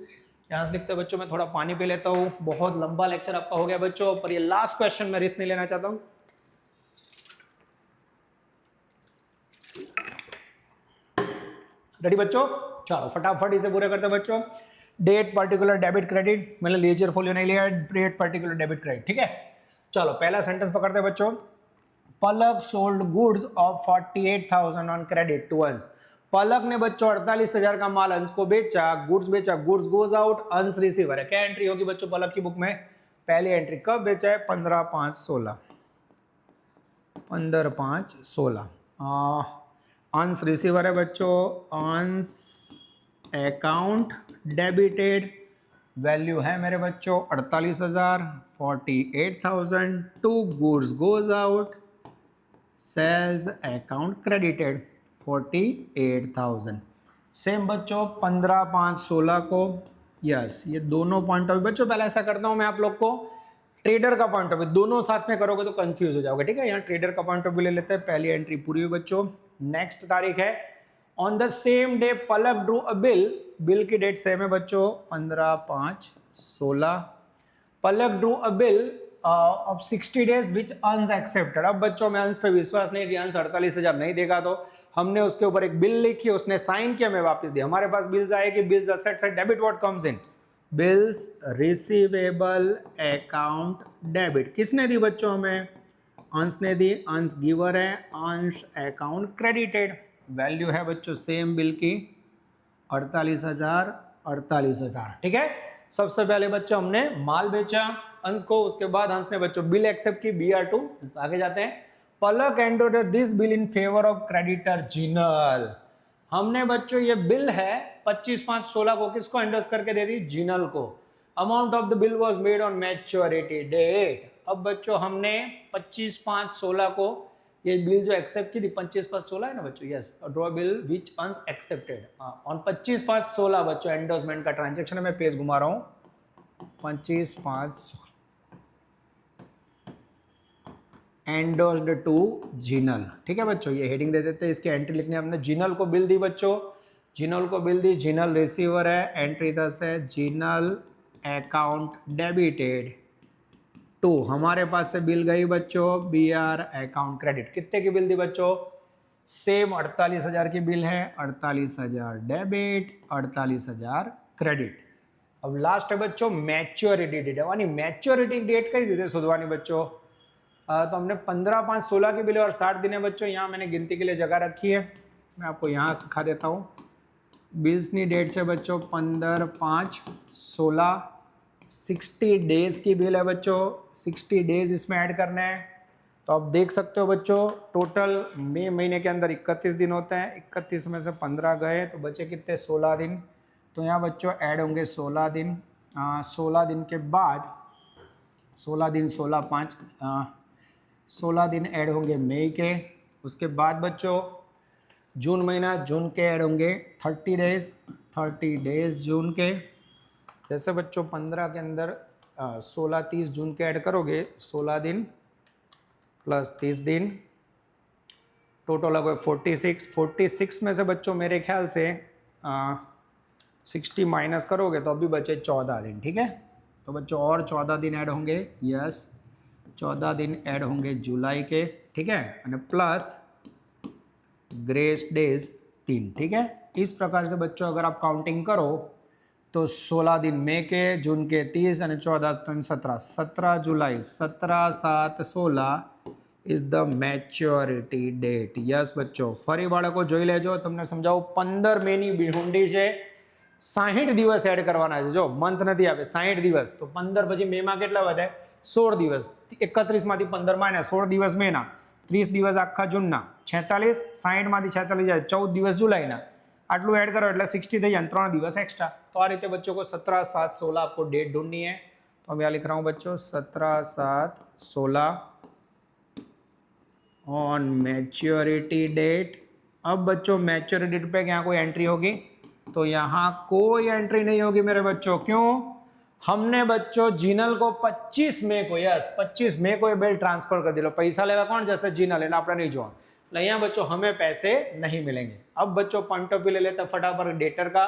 यहाँ से लिखते हैं बच्चों, मैं थोड़ा पानी पी लेता हूँ, बहुत लंबा लेक्चर आपका हो गया बच्चों। पर ये लास्ट क्वेश्चन मैं रिस्क नहीं लेना चाहता हूँ। रेडी बच्चों, चलो फटाफट इसे पूरे करते हैं बच्चों। डेट पर्टिकुलर डेबिट क्रेडिट, मैंने लेजर फोलियो नहीं लिया, डेट पर्टिकुलर डेबिट क्रेडिट, ठीक है। चलो पहला सेंटेंस पकड़ते हैं बच्चों। Palak sold goods of 48,000 on credit to Ansh. Palak ने बच्चों 48,000 का माल अंश को बेचा, गुड्स बेचा, गुड्स गोज आउट, अंश रिसीवर है। क्या एंट्री होगी बच्चों पलक की बुक में? पहली एंट्री कब बेचा है? 15/5/16, 15/5/16। अंश रिसीवर है बच्चों, अंश अकाउंट डेबिटेड, वैल्यू है मेरे बच्चों 48,000, 48,000 to goods goes out, sales account credited 48,000। Same बच्चों 15/5/16 को, यस ये दोनों पॉइंट ऑफ व्यू बच्चों, पहले ऐसा करता हूं मैं आप लोग को ट्रेडर का पॉइंट ऑफ व्यू, दोनों साथ में करोगे तो कंफ्यूज हो जाओगे, ठीक है। यहाँ ट्रेडर का पॉइंट ऑफ व्यू ले लेते हैं। पहली एंट्री पूरी हुई बच्चों। नेक्स्ट तारीख है on the same day Palak drew a bill, bill की डेट सेम है बच्चों 15/5/16। Palak drew a bill of 60 days which Ansh accepted. अब बच्चों में अंश पे विश्वास नहीं कि अंश 48,000 नहीं देगा, तो हमने उसके ऊपर एक बिल लिखी, उसने साइन किया, मैं वापस दिया। हमारे पास बिल्स आए कि bills assets and debit what comes in, bills receivable account debit. किसने दी बच्चों हमें? अंश ने दी, अंश गिवर है, अंश अकाउंट क्रेडिटेड। वैल्यू है बच्चों सेम बिल की 48,000, 48,000, ठीक है। सबसे पहले बच्चों हमने माल बेचा अंश को, उसके बाद अंश ने बच्चों बिल एक्सेप्ट की, BR2। आगे जाते हैं। Palak endorsed this bill in favour of creditor Jinal. हमने बच्चों ये बिल है 25/5/16 को किसको एंडोर्स करके दे दी? जिनल को। Amount of the bill was made on maturity date. अब बच्चों हमने 25/5/16 को ये बिल जो एक्सेप्ट की थी, 25/5/16 है ना बच्चों, यस, ड्रॉ बिल विच अंश एक्सेप्टेड ऑन 25/5/16 बच्चों एंडोर्समेंट का ट्रांजैक्शन है। मैं पेज घुमा रहा हूं, 25/5 एंडोर्स्ड टू जिनल, ठीक है बच्चों। ये हेडिंग दे देते हैं, इसकी एंट्री लिखनी है हमने। जिनल को बिल दी बच्चों, जिनल को बिल दी, जिनल रिसीवर है, एंट्री 10 है, जिनल अकाउंट डेबिटेड टू, हमारे पास से बिल गई बच्चों BR अकाउंट क्रेडिट। कितने की बिल दी बच्चों? सेम 48,000 की बिल है, 48,000 डेबिट, 48,000 क्रेडिट। अब लास्ट है बच्चों मैच्योरिटी डेट, यानी मैच्योरिटी डेट कही दी थी सुधवानी बच्चों। तो हमने 15/5/16 की बिल और 60 दिन है बच्चों। यहाँ मैंने गिनती के लिए जगह रखी है, मैं आपको यहाँ सिखा देता हूँ। बिल्स की डेट से बच्चों 15/5/16, 60 डेज की बिल है बच्चों, 60 डेज इसमें ऐड करने हैं। तो आप देख सकते हो बच्चों टोटल मई महीने के अंदर 31 दिन होते हैं, 31 में से 15 गए तो बचे कितने? 16 दिन। तो यहाँ बच्चों ऐड होंगे 16 दिन। 16 दिन के बाद 16 दिन 16/5 16 दिन ऐड होंगे मई के। उसके बाद बच्चों जून महीना, जून के ऐड होंगे 30 डेज, 30 डेज जून के। जैसे बच्चों 15 के अंदर 16 30 जून के ऐड करोगे, 16 दिन प्लस 30 दिन, टोटल हो गए 46। 46 में से बच्चों मेरे ख्याल से 60 माइनस करोगे तो अभी बचे 14 दिन, ठीक है। तो बच्चों और 14 दिन ऐड होंगे, यस 14 दिन ऐड होंगे जुलाई के, ठीक है, और प्लस ग्रेस डेज 3, ठीक है। इस प्रकार से बच्चों अगर आप काउंटिंग करो तो 16 दिन मई के, जून के 30 और 14 17 जुलाई 17/7/16 is the maturity date. Yes બચ્ચો, ફરી બાળકો જોઈ લેજો, તમને સમજાવું 15 મેની બિહુંડી છે, 60 દિવસ એડ કરવાના છે। જો મંથ નથી આપે 60 દિવસ, તો 15 પછી મેમાં કેટલા વધે 16 દિવસ, 31 માંથી 15 માઇનસ 16 દિવસ મેના, 30 દિવસ આખા જૂનના, 46 60 માંથી 46 જાય 14 દિવસ જુલાઈના, आटलू ऐड करो એટલે 60 થઈ જાય, 3 દિવસ एक्स्ट्रा। तो आ रीते बच्चों को 17/7/16 आपको डेट ढूंढनी है। तो मैं यहाँ लिख रहा हूँ बच्चों 17/7/16 ऑन मैच्योरिटी डेट। अब बच्चों मैच्योरिटी डेट पे क्या कोई एंट्री होगी? तो यहाँ कोई एंट्री नहीं होगी मेरे बच्चों। क्यों? हमने बच्चों जीनल को 25 मई को, यस 25 मई को ये बिल ट्रांसफर कर दिलो। पैसा लेगा कौन? जैसे जीनल है ना, अपने नहीं जो यहाँ बच्चों हमें पैसे नहीं मिलेंगे। अब बच्चों पॉइंट ऑफ व्यू ले लेते हैं फटाफट डेटर का।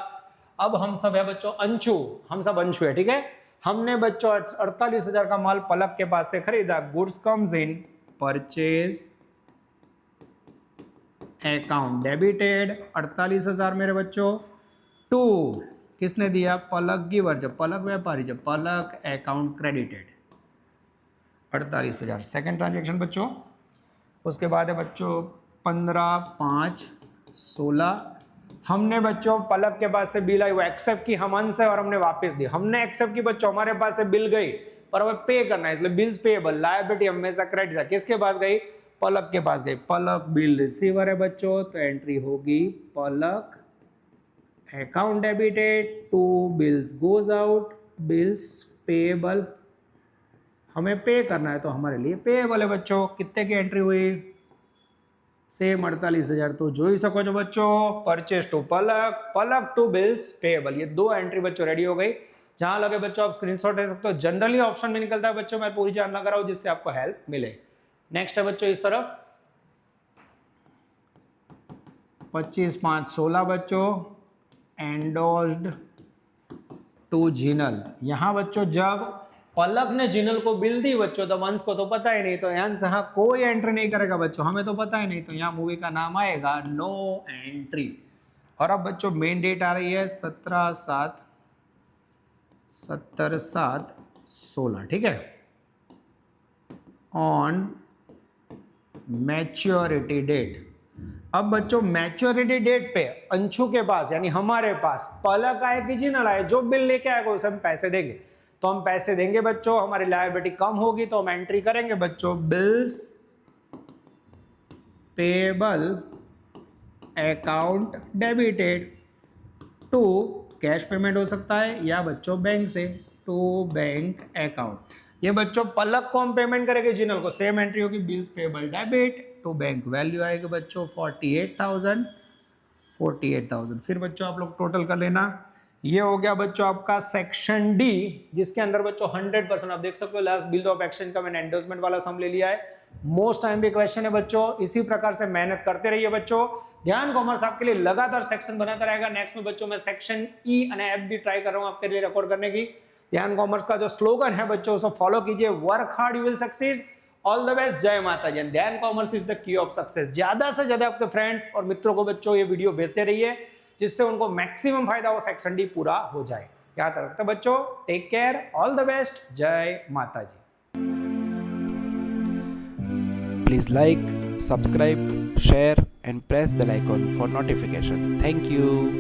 अब हम सब है बच्चों अंशु, हम सब अंशु है, ठीक है। हमने बच्चों 48,000 का माल पलक के पास से खरीदा। Goods comes in purchase account debited 48,000 मेरे बच्चों टू किसने दिया? पलक गिवर, जब पलक व्यापारी, जब पलक अकाउंट क्रेडिटेड 48,000 सेकेंड ट्रांजेक्शन बच्चों। उसके बाद है बच्चों 15/5/16 हमने बच्चों पलक के पास से बिल आई, वो एक्सेप्ट की हमन से और हमने वापस दी। हमने एक्सेप्ट की बच्चों, हमारे पास से बिल गई पर हमें पे करना है, इसलिए बिल्स पेएबल, लायबिलिटी हमेशा क्रेडिट है। किसके पास गई? पलक के पास गई। पलक बिल रिसीवर है बच्चों, तो एंट्री होगी Palak account debited to bills goes out, bills payable, हमें पे करना है तो हमारे लिए पेएबल है बच्चों। कितने की एंट्री हुई? सेम 48,000। तो जो ही सको जो बच्चों purchase to Palak, Palak to bills payable, ये दो एंट्री बच्चों रेडी हो गई। जहां लगे बच्चों आप स्क्रीनशॉट ले सकते हो। जनरली ऑप्शन में निकलता है बच्चों, मैं पूरी जानना कराऊं जिससे आपको हेल्प मिले। नेक्स्ट है बच्चों इस तरफ 25/5/16 बच्चों एंडोर्स्ड टू जीनल। यहां बच्चों जब पलक ने जीनल को बिल दी बच्चों, तो वंश को तो पता ही नहीं, तो यहाँ कोई एंट्री नहीं करेगा बच्चों, हमें तो पता ही नहीं, तो यहाँ मूवी का नाम आएगा नो एंट्री। और अब बच्चों मेन डेट आ रही है 17/7/16, ठीक है, ऑन मैच्योरिटी डेट। अब बच्चों मैच्योरिटी डेट पे अंशु के पास यानी हमारे पास पलक आए कि जीनल आए, जो बिल लेके आएगा उसे हम पैसे देंगे। तो हम पैसे देंगे बच्चों, हमारी लायबिलिटी कम होगी तो हम एंट्री करेंगे बच्चों bills payable account debited to cash payment हो सकता है या बच्चों बैंक से, टू बैंक अकाउंट। ये बच्चों पलक को हम पेमेंट करेंगे जीनल को, सेम एंट्री होगी bills payable debit to bank. Value आएगी बच्चों 48,000। फिर बच्चों आप लोग टोटल कर लेना। ये हो गया बच्चों आपका सेक्शन डी, जिसके अंदर बच्चों 100% आप देख सकते हो लास्ट बिल ऑफ एक्सचेंज का मैंने एंडोर्समेंट वाला सम ले लिया है। मोस्ट टाइम भी क्वेश्चन है बच्चों, इसी प्रकार से मेहनत करते रहिए बच्चों। ध्यान कॉमर्स आपके लिए लगातार सेक्शन बनाता रहेगा। नेक्स्ट में बच्चों मैं सेक्शन ई और एफ भी ट्राई कर रहा हूं आपके लिए रिकॉर्ड करने की। ध्यान कॉमर्स का जो स्लोगन है बच्चों उसे फॉलो कीजिए, work hard you will succeed. All the best, जय माता जी। ध्यान commerce is the key of success. ज्यादा से ज्यादा आपके फ्रेंड्स और मित्रों को बच्चों ये वीडियो भेजते रहिए, जिससे उनको मैक्सिमम फायदा हो, सेक्शन डी पूरा हो जाए। याद रखते बच्चों, take care, all the best, जय माता जी। Please like, subscribe, share and press bell icon for notification. Thank you.